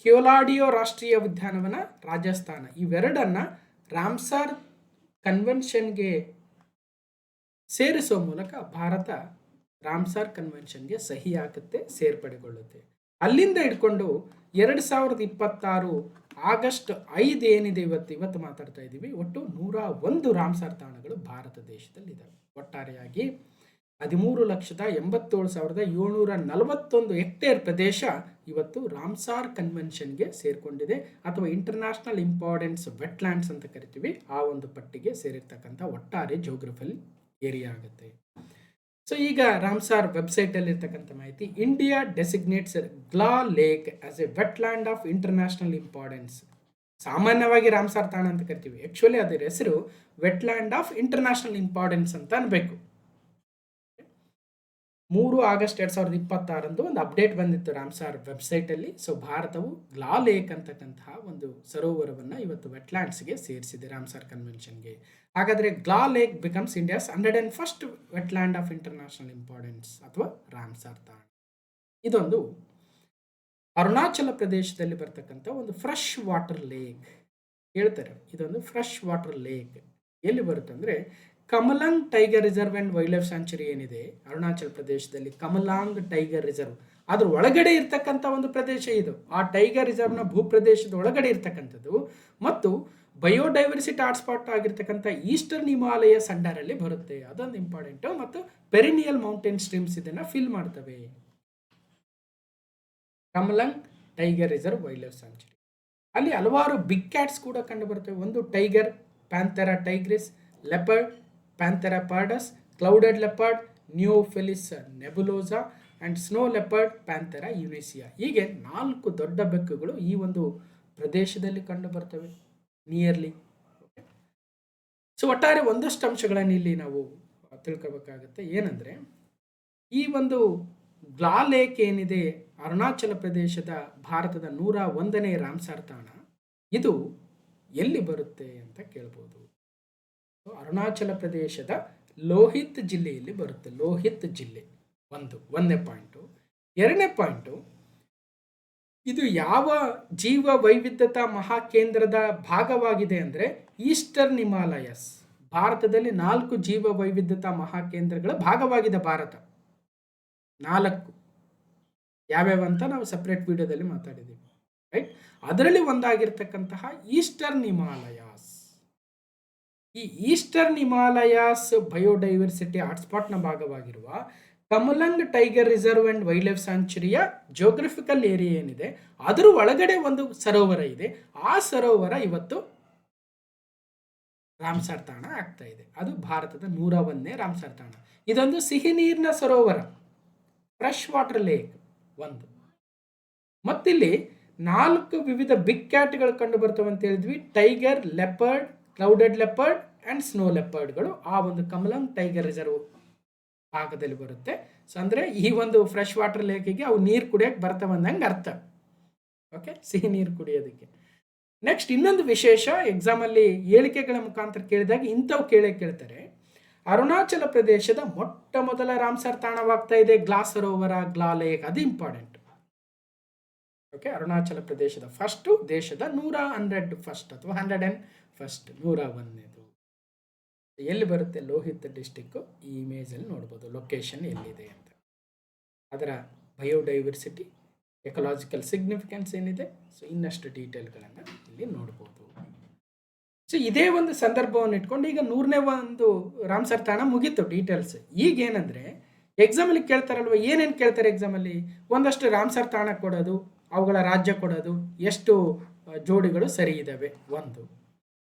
ಕಿಯೋಲಾಡಿಯೋ ರಾಷ್ಟ್ರೀಯ ಉದ್ಯಾನವನ ರಾಜಸ್ಥಾನ. ಇವೆರಡನ್ನು ರಾಮ್ಸರ್ ಕನ್ವೆನ್ಷನ್ಗೆ ಸೇರಿಸುವ ಮೂಲಕ ಭಾರತ ರಾಮ್ಸರ್ ಕನ್ವೆನ್ಷನ್ಗೆ ಸಹಿ ಹಾಕುತ್ತೆ, ಸೇರ್ಪಡೆಗೊಳ್ಳುತ್ತೆ. ಅಲ್ಲಿಂದ ಹಿಡ್ಕೊಂಡು 2026 ಆಗಸ್ಟ್ 5 ಏನಿದೆ, ಇವತ್ತು ಮಾತಾಡ್ತಾ ಇದ್ದೀವಿ, ಒಟ್ಟು 101 ರಾಮ್ಸರ್ ತಾಣಗಳು ಭಾರತ ದೇಶದಲ್ಲಿದ್ದಾವೆ. ಒಟ್ಟಾರೆಯಾಗಿ 13,87,741 ಹೆಕ್ಟೇರ್ ಪ್ರದೇಶ ಇವತ್ತು ರಾಮ್ಸಾರ್ ಕನ್ವೆನ್ಷನ್ಗೆ ಸೇರ್ಕೊಂಡಿದೆ, ಅಥವಾ ಇಂಟರ್ನ್ಯಾಷನಲ್ ಇಂಪಾರ್ಟೆನ್ಸ್ ವೆಟ್ಲ್ಯಾಂಡ್ಸ್ ಅಂತ ಕರಿತೀವಿ. ಆ ಒಂದು ಪಟ್ಟಿಗೆ ಸೇರಿರ್ತಕ್ಕಂಥ ಒಟ್ಟಾರೆ ಜೋಗ್ರಫಿಕಲ್ ಏರಿಯಾ ಆಗುತ್ತೆ. ಸೊ ಈಗ ರಾಮ್ಸಾರ್ ವೆಬ್ಸೈಟಲ್ಲಿ ಇರ್ತಕ್ಕಂಥ ಮಾಹಿತಿ: India designates Glow Lake as a wetland of international importance. ಸಾಮಾನ್ಯವಾಗಿ ರಾಮ್ಸಾರ್ ತಾಣ ಅಂತ ಕರಿತೀವಿ, ಆ್ಯಕ್ಚುಲಿ ಅದರ ಹೆಸರು ವೆಟ್ಲ್ಯಾಂಡ್ ಆಫ್ ಇಂಟರ್ನ್ಯಾಷನಲ್ ಇಂಪಾರ್ಟೆನ್ಸ್ ಅಂತ ಅನ್ಬೇಕು. 3 ಆಗಸ್ಟ್ 2026 ಒಂದು ಅಪ್ಡೇಟ್ ಬಂದಿತ್ತು ರಾಮ್ಸಾರ್ ವೆಬ್ಸೈಟಲ್ಲಿ. ಸೊ ಭಾರತವು ಗ್ಲಾ ಲೇಕ್ ಅಂತಕ್ಕಂತಹ ಒಂದು ಸರೋವರವನ್ನು ಇವತ್ತು ವೆಟ್ಲ್ಯಾಂಡ್ಸ್ಗೆ ಸೇರಿಸಿದೆ ರಾಮ್ಸಾರ್ ಕನ್ವೆನ್ಷನ್ಗೆ. ಹಾಗಾದರೆ Glow Lake becomes India's 101st wetland of international importance ಅಥವಾ ರಾಮ್ಸಾರ್ ತಾಣ. ಇದೊಂದು ಅರುಣಾಚಲ ಪ್ರದೇಶದಲ್ಲಿ ಬರ್ತಕ್ಕಂಥ ಒಂದು ಫ್ರೆಶ್ ವಾಟರ್ ಲೇಕ್ ಹೇಳ್ತಾರೆ. ಇದೊಂದು ಫ್ರೆಶ್ ವಾಟರ್ ಲೇಕ್ ಎಲ್ಲಿ ಬರುತ್ತೆ ಅಂದರೆ Kamlang tiger reserve and wild life sanctuary ಏನಿದೆ ಅರುಣಾಚಲ ಪ್ರದೇಶದಲ್ಲಿ, ಕಮಲಾಂಗ್ ಟೈಗರ್ ರಿಸರ್ವ್ ಅದ್ರ ಒಳಗಡೆ ಇರ್ತಕ್ಕಂಥ ಒಂದು ಪ್ರದೇಶ ಇದು. ಆ ಟೈಗರ್ ರಿಸರ್ವ್ನ ಭೂಪ್ರದೇಶದ ಒಳಗಡೆ ಇರ್ತಕ್ಕಂಥದ್ದು ಮತ್ತು ಬಯೋಡೈವರ್ಸಿಟಿ ಹಾಟ್ಸ್ಪಾಟ್ ಆಗಿರ್ತಕ್ಕಂಥ ಈಸ್ಟರ್ನ್ ಹಿಮಾಲಯ ಅಂಡರಲ್ಲಿ ಬರುತ್ತೆ. ಅದೊಂದು ಇಂಪಾರ್ಟೆಂಟು. ಮತ್ತು ಪೆರಿನಿಯಲ್ ಮೌಂಟೇನ್ ಸ್ಟ್ರೀಮ್ಸ್ ಇದನ್ನು ಫಿಲ್ ಮಾಡ್ತವೆ. Kamlang tiger reserve wildlife sanctuary ಅಲ್ಲಿ ಹಲವಾರು ಬಿಗ್ ಕ್ಯಾಟ್ಸ್ ಕೂಡ ಕಂಡು ಬರ್ತವೆ. ಒಂದು tiger, Panthera tigris, leopard, Panthera pardus, clouded leopard, Neofelis nebulosa and snow leopard, Panthera uncia. ಹೀಗೆ 4 ದೊಡ್ಡ ಬೆಕ್ಕುಗಳು ಈ ಒಂದು ಪ್ರದೇಶದಲ್ಲಿ ಕಂಡು ಬರ್ತವೆ ನಿಯರ್ಲಿ. ಸೊ ಒಟ್ಟಾರೆ ಒಂದಷ್ಟು ಅಂಶಗಳನ್ನು ಇಲ್ಲಿ ನಾವು ತಿಳ್ಕೋಬೇಕಾಗುತ್ತೆ. ಏನಂದರೆ ಈ ಒಂದು ಗ್ಲಾ ಲೇಕ್ ಏನಿದೆ ಅರುಣಾಚಲ ಪ್ರದೇಶದ ಭಾರತದ 101ನೇ ರಾಮ್ಸಾರ್ ತಾಣ, ಇದು ಎಲ್ಲಿ ಬರುತ್ತೆ ಅಂತ ಕೇಳ್ಬೋದು. ಅರುಣಾಚಲ ಪ್ರದೇಶದ ಲೋಹಿತ್ ಜಿಲ್ಲೆಯಲ್ಲಿ ಬರುತ್ತೆ. ಲೋಹಿತ್ ಜಿಲ್ಲೆ ಒಂದನೇ ಪಾಯಿಂಟು. 2ನೇ ಪಾಯಿಂಟು, ಇದು ಯಾವ ಜೀವ ವೈವಿಧ್ಯತಾ ಮಹಾಕೇಂದ್ರದ ಭಾಗವಾಗಿದೆ ಅಂದರೆ ಈಸ್ಟರ್ನ್ ಹಿಮಾಲಯಸ್. ಭಾರತದಲ್ಲಿ 4 ಜೀವ ವೈವಿಧ್ಯತಾ ಮಹಾಕೇಂದ್ರಗಳ ಭಾಗವಾಗಿದೆ ಭಾರತ. 4 ಯಾವ್ಯಾವ ಅಂತ ನಾವು ಸಪ್ರೇಟ್ ವಿಡಿಯೋದಲ್ಲಿ ಮಾತಾಡಿದ್ದೀವಿ, ರೈಟ್? ಅದರಲ್ಲಿ ಒಂದಾಗಿರ್ತಕ್ಕಂತಹ ಈಸ್ಟರ್ನ್ ಹಿಮಾಲಯಾಸ್. ಈ ಈಸ್ಟರ್ನ್ ಹಿಮಾಲಯಾಸ್ ಬಯೋಡೈವರ್ಸಿಟಿ ಹಾಟ್ಸ್ಪಾಟ್ನ ಭಾಗವಾಗಿರುವ Kamlang tiger reserve and wild ಲೈಫ್ ಸ್ಯಾಂಚುರಿಯ ಜೋಗ್ರಫಿಕಲ್ ಏರಿಯಾ ಏನಿದೆ ಅದರ ಒಳಗಡೆ ಒಂದು ಸರೋವರ ಇದೆ. ಆ ಸರೋವರ ಇವತ್ತು ರಾಮ್ಸಾರ್ ತಾಣ ಆಗ್ತಾ ಇದೆ. ಅದು ಭಾರತದ 101ನೇ ರಾಮ್ಸಾರ್ ತಾಣ. ಇದೊಂದು ಸಿಹಿ ನೀರಿನ ಸರೋವರ, ಫ್ರೆಶ್ ವಾಟರ್ ಲೇಕ್ ಒಂದು. ಮತ್ತಿಲ್ಲಿ 4 ವಿವಿಧ ಬಿಗ್ ಕ್ಯಾಟ್ಗಳು ಕಂಡು ಬರ್ತವೆ ಅಂತ ಹೇಳಿದ್ವಿ. Tiger, leopard, clouded leopard and snow ಲೆಪರ್ಡ್ಗಳು ಆ ಒಂದು ಕಮಲಾಂಗ್ ಟೈಗರ್ ರಿಸರ್ವ್ ಭಾಗದಲ್ಲಿ ಬರುತ್ತೆ. ಸೊ ಅಂದರೆ ಈ ಒಂದು ಫ್ರೆಶ್ ವಾಟರ್ ಲೇಕಿಗೆ ಅವು ನೀರು ಕುಡಿಯೋಕ್ಕೆ ಬರ್ತವೆ ಅಂದಂಗೆ ಅರ್ಥ. ಓಕೆ, ಸಿಹಿ ನೀರು ಕುಡಿಯೋದಕ್ಕೆ. ನೆಕ್ಸ್ಟ್ ಇನ್ನೊಂದು ವಿಶೇಷ, ಎಕ್ಸಾಮಲ್ಲಿ ಹೇಳಿಕೆಗಳ ಮುಖಾಂತರ ಕೇಳಿದಾಗ ಇಂಥವು ಕೇಳ್ತಾರೆ. ಅರುಣಾಚಲ ಪ್ರದೇಶದ ಮೊಟ್ಟ ಮೊದಲ ರಾಮ್ಸಾರ್ ತಾಣವಾಗ್ತಾ ಇದೆ ಗ್ಲಾ ಸರೋವರ, ಗ್ಲಾ ಲೇಕ್. ಅದು ಇಂಪಾರ್ಟೆಂಟ್. ಓಕೆ, ಅರುಣಾಚಲ ಪ್ರದೇಶದ ಫಸ್ಟು, ದೇಶದ 100 ಫಸ್ಟ್ ಅಥವಾ 101 101ನೇದು. ಎಲ್ಲಿ ಬರುತ್ತೆ? ಲೋಹಿತ್ ಡಿಸ್ಟಿಕ್ಕು. ಈ ಇಮೇಜಲ್ಲಿ ನೋಡ್ಬೋದು ಲೊಕೇಶನ್ ಎಲ್ಲಿದೆ ಅಂತ. ಅದರ ಬಯೋಡೈವರ್ಸಿಟಿ, ಎಕಲಾಜಿಕಲ್ ಸಿಗ್ನಿಫಿಕೆನ್ಸ್ ಏನಿದೆ, ಸೊ ಇನ್ನಷ್ಟು ಡೀಟೇಲ್ಗಳನ್ನು ಇಲ್ಲಿ ನೋಡ್ಬೋದು. ಸೊ ಇದೇ ಒಂದು ಸಂದರ್ಭವನ್ನು ಇಟ್ಕೊಂಡು ಈಗ 100ನೇ ಒಂದು ರಾಮ್ಸರ್ ತಾಣ ಮುಗೀತು ಡೀಟೇಲ್ಸ್. ಈಗೇನಂದರೆ ಎಕ್ಸಾಮಲ್ಲಿ ಕೇಳ್ತಾರಲ್ವ, ಏನೇನು ಕೇಳ್ತಾರೆ ಎಕ್ಸಾಮಲ್ಲಿ? ಒಂದಷ್ಟು ರಾಮ್ಸರ್ ತಾಣ ಕೊಡೋದು, ಅವುಗಳ ರಾಜ್ಯ ಕೊಡೋದು, ಎಷ್ಟು ಜೋಡಿಗಳು ಸರಿ ಇದ್ದಾವೆ ಒಂದು,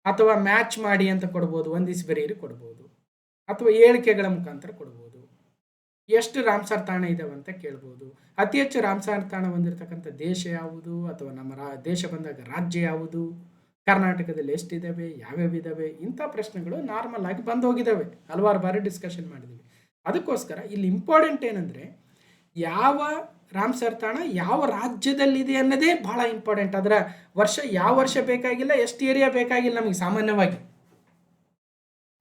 ಅಥವಾ ಮ್ಯಾಚ್ ಮಾಡಿ ಅಂತ ಕೊಡ್ಬೋದು, ಒಂದಿಸ್ ಬರೀರಿ ಕೊಡ್ಬೋದು, ಅಥವಾ ಹೇಳಿಕೆಗಳ ಮುಖಾಂತರ ಕೊಡ್ಬೋದು. ಎಷ್ಟು ರಾಮ್ಸರ್ ತಾಣ ಇದ್ದಾವೆ ಅಂತ ಕೇಳ್ಬೋದು. ಅತಿ ಹೆಚ್ಚು ರಾಮ್ಸರ್ ತಾಣ ಹೊಂದಿರತಕ್ಕಂಥ ದೇಶ ಯಾವುದು, ಅಥವಾ ನಮ್ಮ ದೇಶ ಬಂದಾಗ ರಾಜ್ಯ ಯಾವುದು, ಕರ್ನಾಟಕದಲ್ಲಿ ಎಷ್ಟಿದ್ದಾವೆ, ಯಾವ್ಯಾವ ಇದ್ದಾವೆ, ಇಂಥ ಪ್ರಶ್ನೆಗಳು ನಾರ್ಮಲ್ ಆಗಿ ಬಂದು ಹೋಗಿದ್ದಾವೆ, ಹಲವಾರು ಬಾರಿ ಡಿಸ್ಕಷನ್ ಮಾಡಿದ್ದೀವಿ. ಅದಕ್ಕೋಸ್ಕರ ಇಲ್ಲಿ ಇಂಪಾರ್ಟೆಂಟ್ ಏನಂದರೆ ಯಾವ ರಾಮ್ಸರ್ ತಾಣ ಯಾವ ರಾಜ್ಯದಲ್ಲಿದೆ ಅನ್ನೋದೇ ಭಾಳ ಇಂಪಾರ್ಟೆಂಟ್. ಅದರ ವರ್ಷ ಯಾವ ವರ್ಷ ಬೇಕಾಗಿಲ್ಲ, ಎಷ್ಟು ಏರಿಯಾ ಬೇಕಾಗಿಲ್ಲ, ನಮಗೆ ಸಾಮಾನ್ಯವಾಗಿ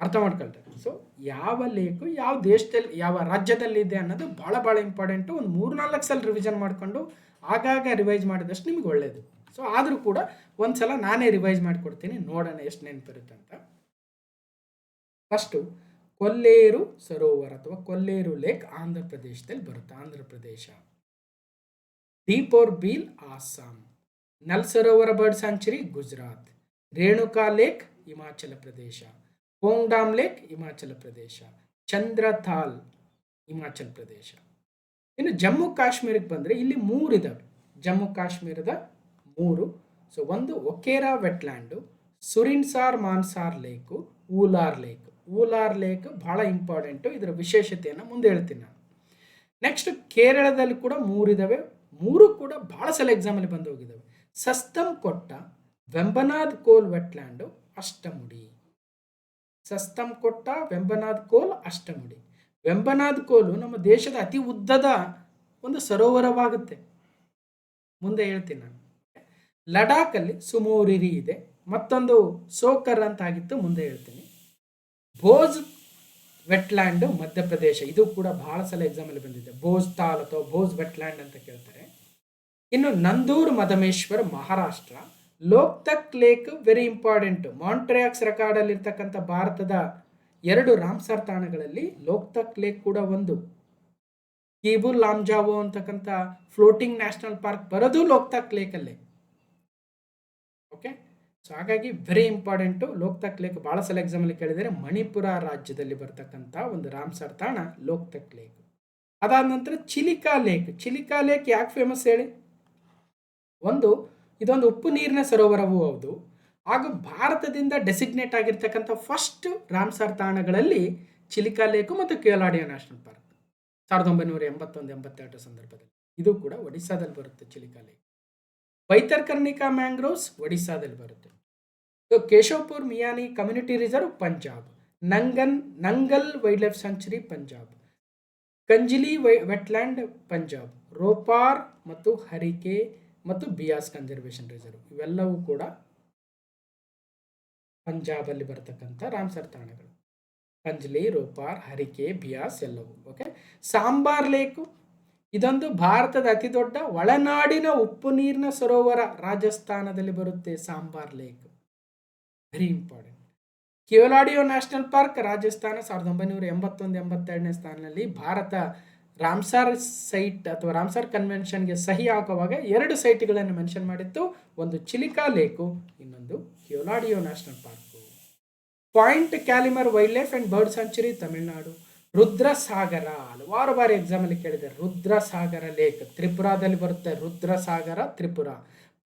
ಅರ್ಥ ಮಾಡ್ಕೊಳ್ತಾರೆ. ಸೊ ಯಾವ ಲೇಕು ಯಾವ ದೇಶದಲ್ಲಿ ಯಾವ ರಾಜ್ಯದಲ್ಲಿದೆ ಅನ್ನೋದು ಭಾಳ ಭಾಳ ಇಂಪಾರ್ಟೆಂಟು. ಒಂದು 3-4 ಸಲ ರಿವಿಷನ್ ಮಾಡಿಕೊಂಡು ಆಗಾಗ ರಿವೈಸ್ ಮಾಡಿದಷ್ಟು ನಿಮಗೆ ಒಳ್ಳೆಯದು. ಸೊ ಆದರೂ ಕೂಡ ಒಂದು ಸಲ ನಾನೇ ರಿವೈಸ್ ಮಾಡಿಕೊಡ್ತೀನಿ, ನೋಡೋಣ ಎಷ್ಟು ನೆನಪಿರುತ್ತೆ ಅಂತ. ಫಸ್ಟು ಕೊಲ್ಲೇರು ಸರೋವರ ಅಥವಾ ಕೊಲ್ಲೇರು ಲೇಕ್ ಆಂಧ್ರ ಪ್ರದೇಶದಲ್ಲಿ ಬರುತ್ತೆ, ಆಂಧ್ರ ಪ್ರದೇಶ. ದೀಪೋರ್ ಬೀಲ್ ಆಸಾಂ. ನಲ್ ಸರೋವರ bird sanctuary Gujarat. Renuka lake Himachal Pradesh. ಪೋಂಗ್ಡಾಮ್ lake Himachal Pradesh. ಚಂದ್ರತಾಲ್ Himachal Pradesh. ಇನ್ನು ಜಮ್ಮು ಕಾಶ್ಮೀರಕ್ಕೆ ಬಂದರೆ ಇಲ್ಲಿ 3 ಇದ್ದಾವೆ, ಜಮ್ಮು ಕಾಶ್ಮೀರದ 3. ಸೊ ಒಂದು ಒಕೇರಾ ವೆಟ್ಲ್ಯಾಂಡು, ಸುರಿನ್ಸಾರ್ ಮಾನ್ಸಾರ್ ಲೇಕು, ಊಲಾರ್ ಲೇಕ್. ಊಲಾರ್ ಲೇಕ್ ಭಾಳ ಇಂಪಾರ್ಟೆಂಟು, ಇದರ ವಿಶೇಷತೆಯನ್ನು ಮುಂದೆ ಹೇಳ್ತೀನಿ ನಾನು. ನೆಕ್ಸ್ಟ್ ಕೇರಳದಲ್ಲಿ ಕೂಡ 3 ಇದ್ದಾವೆ, 3 ಕೂಡ ಭಾಳ ಸಲ ಎಕ್ಸಾಮಲ್ಲಿ ಬಂದು ಹೋಗಿದ್ದಾವೆ. ಸಸ್ತಮ್ ಕೊಟ್ಟ, ವೆಂಬನಾದ್ ಕೋಲ್ ವೆಟ್ಲ್ಯಾಂಡು, ಅಷ್ಟಮುಡಿ. ಸಸ್ತಮ್ ಕೊಟ್ಟ, ವೆಂಬನಾದ್ ಕೋಲ್, ಅಷ್ಟಮುಡಿ. ವೆಂಬನಾದ್ ಕೋಲು ನಮ್ಮ ದೇಶದ ಅತಿ ಉದ್ದದ ಒಂದು ಸರೋವರವಾಗುತ್ತೆ, ಮುಂದೆ ಹೇಳ್ತೀನಿ ನಾನು. ಲಡಾಖಲ್ಲಿ ಸುಮೋರಿರಿ ಇದೆ, ಮತ್ತೊಂದು ಸೋಕರ್ ಅಂತ ಆಗಿತ್ತು, ಮುಂದೆ ಹೇಳ್ತೀನಿ. ಭೋಜ್ ವೆಟ್ಲ್ಯಾಂಡು ಮಧ್ಯಪ್ರದೇಶ, ಇದು ಕೂಡ ಬಹಳ ಸಲ ಎಕ್ಸಾಮಲ್ಲಿ ಬಂದಿದೆ, ಭೋಜ್ ತಾಲ್ ಅಥವಾ ಭೋಜ್ ವೆಟ್ಲ್ಯಾಂಡ್ ಅಂತ ಕೇಳ್ತಾರೆ. ಇನ್ನು Nandur ಮದಮೇಶ್ವರ್ Maharashtra. ಲೋಕ್ತಕ್ lake very important, ಮಾಂಟ್ರಿಯಾಕ್ಸ್ ರೆಕಾರ್ಡಲ್ಲಿ ಇರ್ತಕ್ಕಂಥ ಭಾರತದ 2 ರಾಮ್ಸರ್ ತಾಣಗಳಲ್ಲಿ ಲೋಕ್ತಕ್ ಲೇಕ್ ಕೂಡ ಒಂದು. ಕೀಬುಲ್ ಲಾಮ್ಜಾವೋ ಅಂತಕ್ಕಂಥ ಫ್ಲೋಟಿಂಗ್ ನ್ಯಾಷನಲ್ ಪಾರ್ಕ್ ಬರೋದು ಲೋಕ್ತಕ್ ಲೇಕಲ್ಲೇ. ಓಕೆ, ಸೊ ಹಾಗಾಗಿ ವೆರಿ ಇಂಪಾರ್ಟೆಂಟು ಲೋಕ್ತಕ್ ಲೇಕ್. ಭಾಳ ಸಲ ಎಕ್ಸಾಮಲ್ಲಿ ಕೇಳಿದರೆ ಮಣಿಪುರ ರಾಜ್ಯದಲ್ಲಿ ಬರ್ತಕ್ಕಂಥ ಒಂದು ರಾಮ್ಸರ್ ತಾಣ ಲೋಕ್ತಕ್ ಲೇಕ್. ಅದಾದ ನಂತರ ಚಿಲಿಕಾ ಲೇಕ್. ಚಿಲಿಕಾ ಲೇಕ್ ಯಾಕೆ ಫೇಮಸ್ ಹೇಳಿ? ಇದೊಂದು ಉಪ್ಪು ನೀರಿನ ಸರೋವರವೂ ಹೌದು, ಹಾಗೂ ಭಾರತದಿಂದ ಡೆಸಿಗ್ನೇಟ್ ಆಗಿರ್ತಕ್ಕಂಥ ಫಸ್ಟ್ ರಾಮ್ಸರ್ ತಾಣಗಳಲ್ಲಿ ಚಿಲಿಕಾ ಲೇಕು ಮತ್ತು ಕೇವಲಾಡಿಯೋ ನ್ಯಾಷನಲ್ ಪಾರ್ಕ್ 1981-82 ಸಂದರ್ಭದಲ್ಲಿ. ಇದು ಕೂಡ ಒಡಿಸ್ಸಾದಲ್ಲಿ ಬರುತ್ತೆ ಚಿಲಿಕಾ ಲೇಕ್. ಬೈತರ್ಕರ್ಣಿಕಾ ಮ್ಯಾಂಗ್ರೋವ್ಸ್ ಒಡಿಸ್ಸಾದಲ್ಲಿ ಬರುತ್ತೆ. Keshopur Miani community reserve Punjab. Nangal wildlife sanctuary Punjab. Kanjli wetland Punjab. Ropar ಮತ್ತು ಹರಿಕೆ ಮತ್ತು ಬಿಯಾಸ್ ಕನ್ಸರ್ವೇಷನ್ ರಿಸರ್ವ್ ಇವೆಲ್ಲವೂ ಕೂಡ ಪಂಜಾಬಲ್ಲಿ ಬರ್ತಕ್ಕಂಥ ರಾಮ್ಸರ್ ತಾಣಗಳು. ಕಂಜ್ಲಿ, ರೋಪಾರ್, ಹರಿಕೆ, ಬಿಯಾಸ್ ಎಲ್ಲವೂ. ಓಕೆ, ಸಾಂಬಾರ್ ಲೇಕು ಇದೊಂದು ಭಾರತದ ಅತಿ ದೊಡ್ಡ ಒಳನಾಡಿನ ಉಪ್ಪು ನೀರಿನ ಸರೋವರ, ರಾಜಸ್ಥಾನದಲ್ಲಿ ಬರುತ್ತೆ Sambhar lake, very important. Keoladeo national park Rajasthan 1981-82ನೇ ಸ್ಥಾನದಲ್ಲಿ. ಭಾರತ ರಾಮ್ಸರ್ ಸೈಟ್ ಅಥವಾ ರಾಮ್ಸರ್ ಕನ್ವೆನ್ಷನ್ಗೆ ಸಹಿ ಹಾಕುವಾಗ 2 ಸೈಟ್ಗಳನ್ನು ಮೆನ್ಷನ್ ಮಾಡಿತ್ತು, ಒಂದು ಚಿಲಿಕಾ ಲೇಕು, ಇನ್ನೊಂದು Keoladeo national park. Point Calimere wildlife and bird sanctuary Tamil Nadu. Rudrasagar ಹಲವಾರು ಬಾರಿ ಎಕ್ಸಾಮಲ್ಲಿ ಕೇಳಿದೆ, ರುದ್ರಸಾಗರ ಲೇಕ್ ತ್ರಿಪುರಾದಲ್ಲಿ ಬರುತ್ತೆ, Rudrasagar Tripura.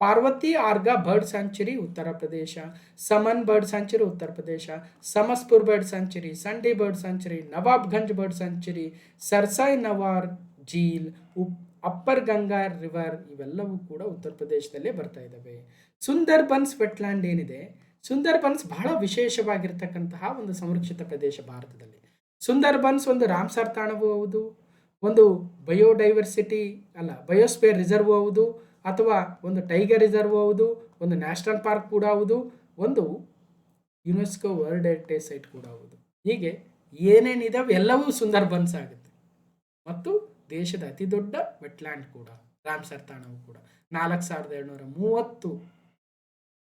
Parvati Arga bird sanctuary Uttar Pradesh. Saman bird sanctuary Uttar Pradesh. Samaspur bird sanctuary, Sandi bird sanctuary, Nawabganj bird sanctuary, Sarsai Nawar Jheel, upper Ganga river ಇವೆಲ್ಲವೂ ಕೂಡ ಉತ್ತರ ಪ್ರದೇಶದಲ್ಲೇ ಬರ್ತಾ ಇದ್ದಾವೆ. ಸುಂದರ್ಬನ್ಸ್ ವೆಟ್ಲ್ಯಾಂಡ್ ಏನಿದೆ, ಸುಂದರ್ಬನ್ಸ್ ಬಹಳ ವಿಶೇಷವಾಗಿರ್ತಕ್ಕಂತಹ ಒಂದು ಸಂರಕ್ಷಿತ ಪ್ರದೇಶ ಭಾರತದಲ್ಲಿ. ಸುಂದರ್ಬನ್ಸ್ ಒಂದು ರಾಮ್ಸರ್ ತಾಣವೂ ಹೌದು, ಒಂದು ಬಯೋಸ್ಫಿಯರ್ ರಿಸರ್ವ್ ಹೌದು, ಅಥವಾ ಒಂದು ಟೈಗರ್ ರಿಸರ್ವ್ ಹೌದು, ಒಂದು ನ್ಯಾಷನಲ್ ಪಾರ್ಕ್ ಕೂಡ ಹೌದು, ಒಂದು ಯುನೆಸ್ಕೋ ವರ್ಲ್ಡ್ ಹೆರಿಟೇಜ್ ಸೈಟ್ ಕೂಡ ಹೌದು. ಹೀಗೆ ಏನೇನಿದಾವೆ ಎಲ್ಲವೂ ಸುಂದರ್ಬನ್ಸ್ ಆಗುತ್ತೆ, ಮತ್ತು ದೇಶದ ಅತಿ ದೊಡ್ಡ ವೆಟ್ಲ್ಯಾಂಡ್ ಕೂಡ. ರಾಮ್ಸರ್ ತಾಣವು ಕೂಡ 4730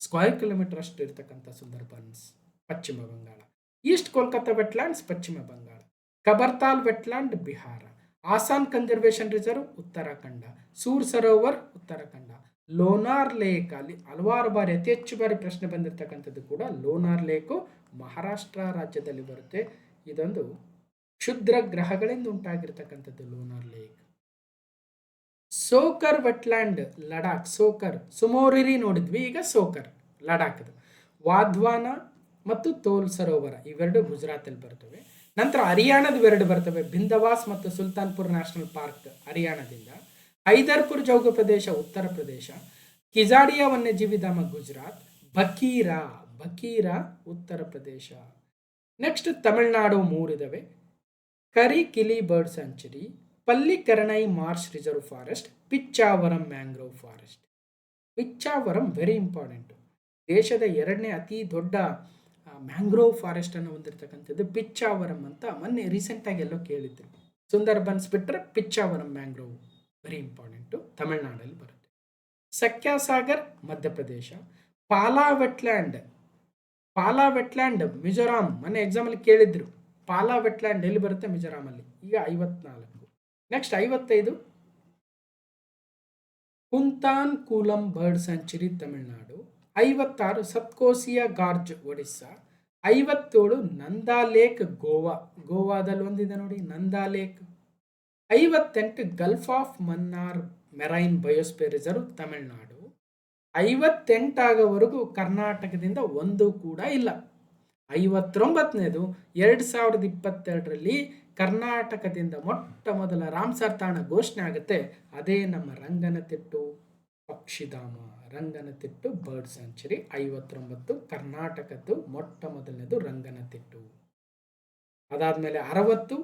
ಸ್ಕ್ವೇರ್ ಕಿಲೋಮೀಟರ್ ಅಷ್ಟು ಇರತಕ್ಕಂಥ ಸುಂದರ್ಬನ್ಸ್ ಪಶ್ಚಿಮ Bangala. East Kolkata wetlands Paschima Bangala, Kabartal wetland Bihar, Asan conservation reserve Uttarakhand, Sur Sarovar Uttarakhand, Lonar lake ಅಲ್ಲಿ ಹಲವಾರು ಬಾರಿ ಅತಿ ಹೆಚ್ಚು ಬಾರಿ ಪ್ರಶ್ನೆ ಬಂದಿರತಕ್ಕಂಥದ್ದು ಕೂಡ ಲೋನಾರ್ ಲೇಕು ಮಹಾರಾಷ್ಟ್ರ ರಾಜ್ಯದಲ್ಲಿ ಬರುತ್ತೆ. ಇದೊಂದು ಕ್ಷುದ್ರ ಗ್ರಹಗಳಿಂದ ಉಂಟಾಗಿರ್ತಕ್ಕಂಥದ್ದು ಲೋನಾರ್ ಲೇಕ್. ಸೋಕರ್ ವೆಟ್ಲ್ಯಾಂಡ್ ಲಡಾಖ್, ಸೋಕರ್ ಸುಮೋರಿರಿ ನೋಡಿದ್ವಿ, ಈಗ ಸೋಕರ್ ಲಡಾಖ್ದು. ವಾಧ್ವಾನ ಮತ್ತು ತೋಲ್ ಸರೋವರ ಇವೆರಡು ಗುಜರಾತಲ್ಲಿ ಬರ್ತವೆ. ನಂತರ ಹರಿಯಾಣದ ಎರಡು ಬರ್ತವೆ, ಬಿಂದವಾಸ್ ಮತ್ತು ಸುಲ್ತಾನ್ಪುರ್ ನ್ಯಾಷನಲ್ ಪಾರ್ಕ್ ಹರಿಯಾಣದಿಂದ, ಹೈದರ್ಪುರ್ ಜೌಗು ಪ್ರದೇಶ ಉತ್ತರ ಪ್ರದೇಶ, ಕಿಜಾಡಿಯಾ ವನ್ಯಜೀವಿ ಧಾಮ ಗುಜರಾತ್, ಬಕೀರಾ ಉತ್ತರ ಪ್ರದೇಶ. ನೆಕ್ಸ್ಟ್ ತಮಿಳುನಾಡು 3 ಇದಾವೆ, Karikili bird sanctuary, Pallikaranai marsh reserve forest, Pichavaram mangrove forest. Pichavaram very important, ದೇಶದ 2ನೇ ಅತಿ ದೊಡ್ಡ ಮ್ಯಾಂಗ್ರೋವ್ ಫಾರೆಸ್ಟ್ ಅನ್ನು ಹೊಂದಿರತಕ್ಕಂಥದ್ದು ಪಿಚ್ಚಾವರಂ ಅಂತ ಮೊನ್ನೆ ರೀಸೆಂಟಾಗಿ ಎಲ್ಲೋ ಕೇಳಿದ್ರು. ಸುಂದರ್ಬನ್ಸ್ ಬಿಟ್ಟರೆ ಪಿಚ್ಚಾವರಂ ಮ್ಯಾಂಗ್ರೋವ್ ವೆರಿ ಇಂಪಾರ್ಟೆಂಟು, ತಮಿಳುನಾಡಲ್ಲಿ ಬರುತ್ತೆ. ಸಖ್ಯಾಸಾಗರ್ ಮಧ್ಯಪ್ರದೇಶ, ಪಾಲಾ ವೆಟ್ಲ್ಯಾಂಡ್ ಮಿಜೋರಾಂ, ಮೊನ್ನೆ ಎಕ್ಸಾಮಲ್ಲಿ ಕೇಳಿದ್ರು. ಪಾಲಾ ವೆಟ್ಲ್ಯಾಂಡ್ ಎಲ್ಲಿ ಬರುತ್ತೆ? ಮಿಜೋರಾಮಲ್ಲಿ. ಈಗ 54. Next 55 Koonthankulam bird sanctuary Tamil Nadu, 56 Satkosia gorge Odisha, 57 Nanda lake ಗೋವಾದಲ್ಲಿ ಒಂದಿದೆ ನೋಡಿ Nanda lake, 58 gulf of Mannar marine biosphere reserve Tamil Nadu, 58 ಆಗೋವರೆಗೂ ಕರ್ನಾಟಕದಿಂದ ಒಂದು ಕೂಡ ಇಲ್ಲ. 59ನೇದು 2022ರಲ್ಲಿ ಕರ್ನಾಟಕದಿಂದ ಮೊಟ್ಟ ಮೊದಲ ರಾಮ್ಸರ್ ತಾಣ ಘೋಷಣೆ ಆಗುತ್ತೆ. ಅದೇ ನಮ್ಮ ರಂಗನತಿಟ್ಟು ಪಕ್ಷಿಧಾಮ, ರಂಗನತಿಟ್ಟು ಬರ್ಡ್ ಸ್ಯಾಂಚುರಿ. 59 ಕರ್ನಾಟಕದ್ದು ಮೊಟ್ಟ ಮೊದಲನೇದು ರಂಗನತಿಟ್ಟು. ಅದಾದ್ಮೇಲೆ 60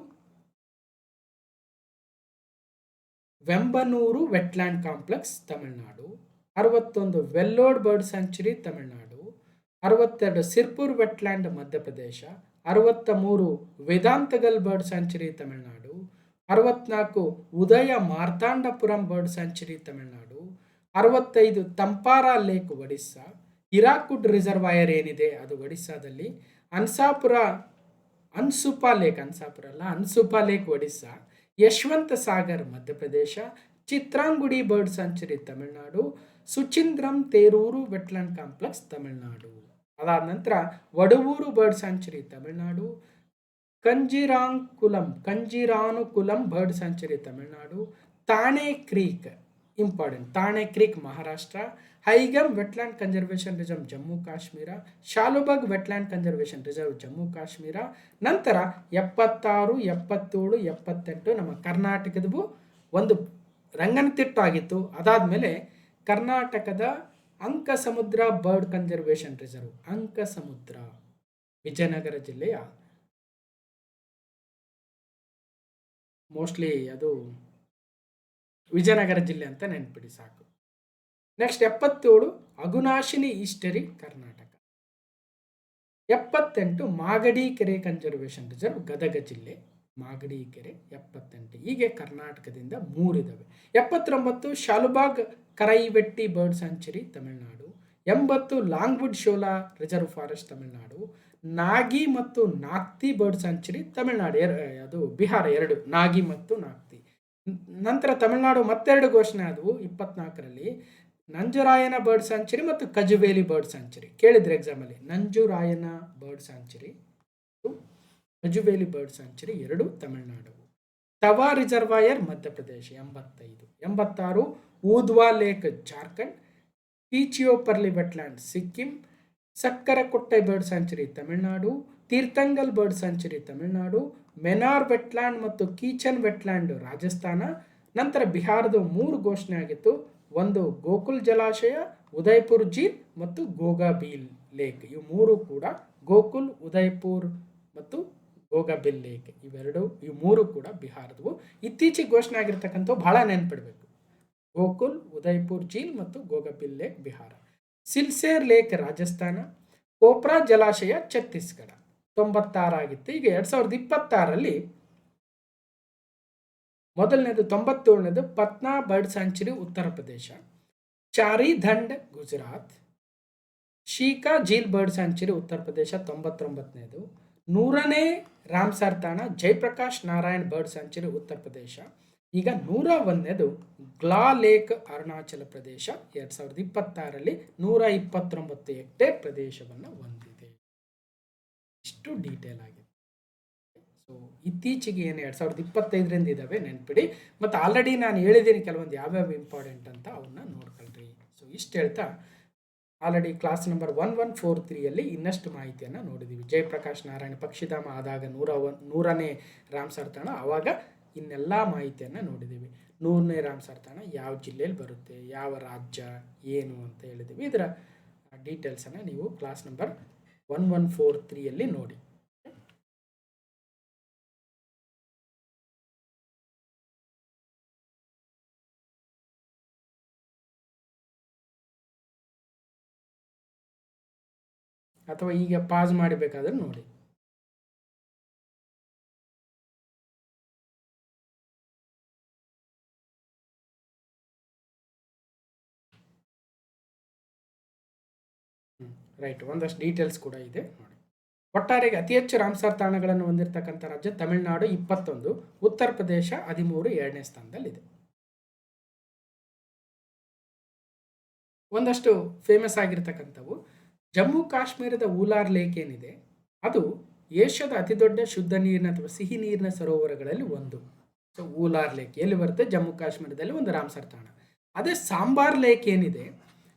Vembannur wetland complex Tamil Nadu, 61 Vellode bird sanctuary Tamil Nadu, 62 Sirpur wetland Madhya Pradesh, 63 Vedanthangal bird sanctuary Tamil Nadu, 64 Udhaya Marthandapuram bird sanctuary Tamil Nadu, 65 Thampara lake Odisha, Hirakud reservoir ಏನಿದೆ ಅದು ಒಡಿಸ್ಸಾದಲ್ಲಿ, Ansupa lake Odisha, Yashwant Sagar Madhya Pradesh, Chitrangudi bird sanctuary Tamil Nadu, Suchindram Theroor wetland complex Tamil Nadu. ಅದಾದ ನಂತರ Vaduvur bird sanctuary Tamil Nadu, Kanjirankulam bird sanctuary Tamil Nadu, Thane creek important, Thane creek Maharashtra, Hygam wetland conservation reserve Jammu Kashmir, Shallbugh wetland conservation reserve Jammu Kashmir. ನಂತರ 76, 77, 78 ನಮ್ಮ ಕರ್ನಾಟಕದವು ಒಂದು ರಂಗನತಿಟ್ಟು ಆಗಿತ್ತು. ಅದಾದಮೇಲೆ ಕರ್ನಾಟಕದ ಅಂಕಸಮುದ್ರ ಬರ್ಡ್ ಕನ್ಸರ್ವೇಷನ್ ರಿಸರ್ವ್, ಅಂಕಸಮುದ್ರ ವಿಜಯನಗರ ಜಿಲ್ಲೆಯ, ಮೋಸ್ಟ್ಲಿ ಅದು ವಿಜಯನಗರ ಜಿಲ್ಲೆ ಅಂತ ನೆನ್ಪಿಡಿ ಸಾಕು. ನೆಕ್ಸ್ಟ್ 77 ಅಗುನಾಶಿನಿ ಈಸ್ಟರಿ ಕರ್ನಾಟಕ, 78 ಮಾಗಡಿ ಕೆರೆ ಕನ್ಸರ್ವೇಷನ್ ರಿಸರ್ವ್ ಗದಗ ಜಿಲ್ಲೆ, ಮಾಗಡಿ ಕೆರೆ 78. ಹೀಗೆ ಕರ್ನಾಟಕದಿಂದ 3 ಇದಾವೆ. 79 Shallbugh Karaivetti bird sanctuary Tamil Nadu, 80 Longwood Shola reserve forest Tamil Nadu, Nagi ಮತ್ತು ನಾಗ್ತಿ ಬರ್ಡ್ ಸ್ಯಾಂಚುರಿ ತಮಿಳುನಾಡು, ಅದು ಬಿಹಾರ 2 ನಾಗಿ ಮತ್ತು ನಾಗ್ತಿ. ನಂತರ ತಮಿಳುನಾಡು ಮತ್ತೆರಡು ಘೋಷಣೆ ಆದವು 24ರಲ್ಲಿ, ನಂಜುರಾಯನ ಬರ್ಡ್ ಸ್ಯಾಂಚುರಿ ಮತ್ತು ಕಜುವೇಲಿ ಬರ್ಡ್ ಸ್ಯಾಂಚುರಿ. ಕೇಳಿದ್ರೆ ಎಕ್ಸಾಮಲ್ಲಿ ನಂಜುರಾಯನ bird sanctuary, Kazhuveli bird sanctuary 2 Tamil Nadu. Tawa reservoir Madhya Pradesh 85. 86 Udhwa lake Jharkhand, Khecheopalri wetland Sikkim, Sakkarakottai bird sanctuary Tamil Nadu, Theerthangal bird sanctuary Tamil Nadu, Menar wetland ಮತ್ತು ಕೀಚನ್ ವೆಟ್ಲ್ಯಾಂಡ್ ರಾಜಸ್ಥಾನ. ನಂತರ ಬಿಹಾರದ 3 ಘೋಷಣೆ ಆಗಿತ್ತು, ಒಂದು ಗೋಕುಲ್ ಜಲಾಶಯ, ಉದಯ್ಪುರ್ ಜೀಲ್ ಮತ್ತು ಗೋಗಾಬೀಲ್ ಲೇಕ್. ಇವು 3 ಕೂಡ ಗೋಕುಲ್, ಉದಯ್ಪುರ್ ಮತ್ತು ಗೋಗಾಬಿಲ್ ಲೇಕ್ ಇವು 3 ಕೂಡ ಬಿಹಾರದವು. ಇತ್ತೀಚೆಗೆ ಘೋಷಣೆ ಆಗಿರ್ತಕ್ಕಂಥವು ಬಹಳ ನೆನ್ಪಿಡ್ಬೇಕು, ಗೋಕುಲ್, ಉದಯ್ಪುರ್ ಜೀಲ್ ಮತ್ತು ಗೋಗಾಬಿಲ್ ಲೇಕ್ ಬಿಹಾರ. ಸಿಲ್ಸೇರ್ ಲೇಕ್ ರಾಜಸ್ಥಾನ, ಕೋಪ್ರಾ ಜಲಾಶಯ ಛತ್ತೀಸ್ಗಢ. 96 ಆಗಿತ್ತು. ಈಗ 2026ರಲ್ಲಿ ಮೊದಲನೇದು 97ನೇದು ಪತ್ನಾ ಬರ್ಡ್ ಸ್ಯಾಂಚುರಿ ಉತ್ತರ ಪ್ರದೇಶ, ಚಾರಿಧಂಡ್ Gujarat, ಶೀಕಾ zeal bird sanctuary Uttar ಪ್ರದೇಶ 99ನೇದು, 100ನೇ ರಾಮ್ಸರ್ ತಾಣ ಜಯಪ್ರಕಾಶ್ ನಾರಾಯಣ್ ಬರ್ಡ್ ಸ್ಯಾಂಚುರಿ ಉತ್ತರ ಪ್ರದೇಶ. ಈಗ 101ನೇದು ಗ್ಲಾ ಲೇಕ್ ಅರುಣಾಚಲ ಪ್ರದೇಶ 2026ರಲ್ಲಿ 129 ಹೆಕ್ಟೇರ್ ಪ್ರದೇಶವನ್ನು ಹೊಂದಿದೆ. ಇಷ್ಟು ಡೀಟೇಲ್ ಆಗಿದೆ. ಸೊ ಇತ್ತೀಚೆಗೆ ಏನು 2025ರಿಂದ ಇದ್ದಾವೆ ನೆನ್ಪಿಡಿ. ಮತ್ತು ಆಲ್ರೆಡಿ ನಾನು ಹೇಳಿದ್ದೀನಿ ಕೆಲವೊಂದು ಯಾವ್ಯಾವ ಇಂಪಾರ್ಟೆಂಟ್ ಅಂತ ಅವನ್ನ ನೋಡ್ಕೊಳ್ರಿ. ಸೊ ಇಷ್ಟು ಹೇಳ್ತಾ ಆಲ್ರೆಡಿ ಕ್ಲಾಸ್ ನಂಬರ್ 1143ಯಲ್ಲಿ ಇನ್ನಷ್ಟು ಮಾಹಿತಿಯನ್ನು ನೋಡಿದ್ದೀವಿ. ಜಯಪ್ರಕಾಶ್ ನಾರಾಯಣ್ ಪಕ್ಷಿಧಾಮ ಆದಾಗ 100ನೇ ರಾಮ್ಸರ್ ತಾಣ, ಆವಾಗ ಇನ್ನೆಲ್ಲ ಮಾಹಿತಿಯನ್ನು ನೋಡಿದ್ದೀವಿ. 100ನೇ ರಾಮ್ಸರ್ ತಾಣ ಯಾವ ಜಿಲ್ಲೆಯಲ್ಲಿ ಬರುತ್ತೆ, ಯಾವ ರಾಜ್ಯ, ಏನು ಅಂತ ಹೇಳಿದ್ದೀವಿ. ಇದರ ಡೀಟೇಲ್ಸನ್ನು ನೀವು ಕ್ಲಾಸ್ ನಂಬರ್ 1143ಯಲ್ಲಿ ನೋಡಿ. ಅಥವಾ ಈಗ ಪಾಸ್ ಮಾಡಬೇಕಾದ್ರೆ ನೋಡಿ. ರೈಟ್, ಒಂದಷ್ಟು ಡೀಟೇಲ್ಸ್ ಕೂಡ ಇದೆ ನೋಡಿ. ಒಟ್ಟಾರೆಗೆ ಅತಿ ಹೆಚ್ಚು ರಾಮ್ಸರ್ ತಾಣಗಳನ್ನು ಹೊಂದಿರತಕ್ಕಂಥ ರಾಜ್ಯ ತಮಿಳುನಾಡು 21, ಉತ್ತರ ಪ್ರದೇಶ 13 2ನೇ ಸ್ಥಾನದಲ್ಲಿದೆ. ಒಂದಷ್ಟು ಫೇಮಸ್ ಆಗಿರ್ತಕ್ಕಂಥವು, ಜಮ್ಮು ಕಾಶ್ಮೀರದ ಊಲಾರ್ ಲೇಕ್ ಏನಿದೆ ಅದು ಏಷ್ಯಾದ ಅತಿ ದೊಡ್ಡ ಶುದ್ಧ ನೀರಿನ ಅಥವಾ ಸಿಹಿ ನೀರಿನ ಸರೋವರಗಳಲ್ಲಿ ಒಂದು. ಸೊ ಊಲಾರ್ ಲೇಕ್ ಎಲ್ಲಿ ಬರುತ್ತೆ, ಜಮ್ಮು ಕಾಶ್ಮೀರದಲ್ಲಿ ಒಂದು ರಾಮ್ಸರ್ ತಾಣ. ಅದೇ ಸಾಂಬಾರ್ ಲೇಕ್ ಏನಿದೆ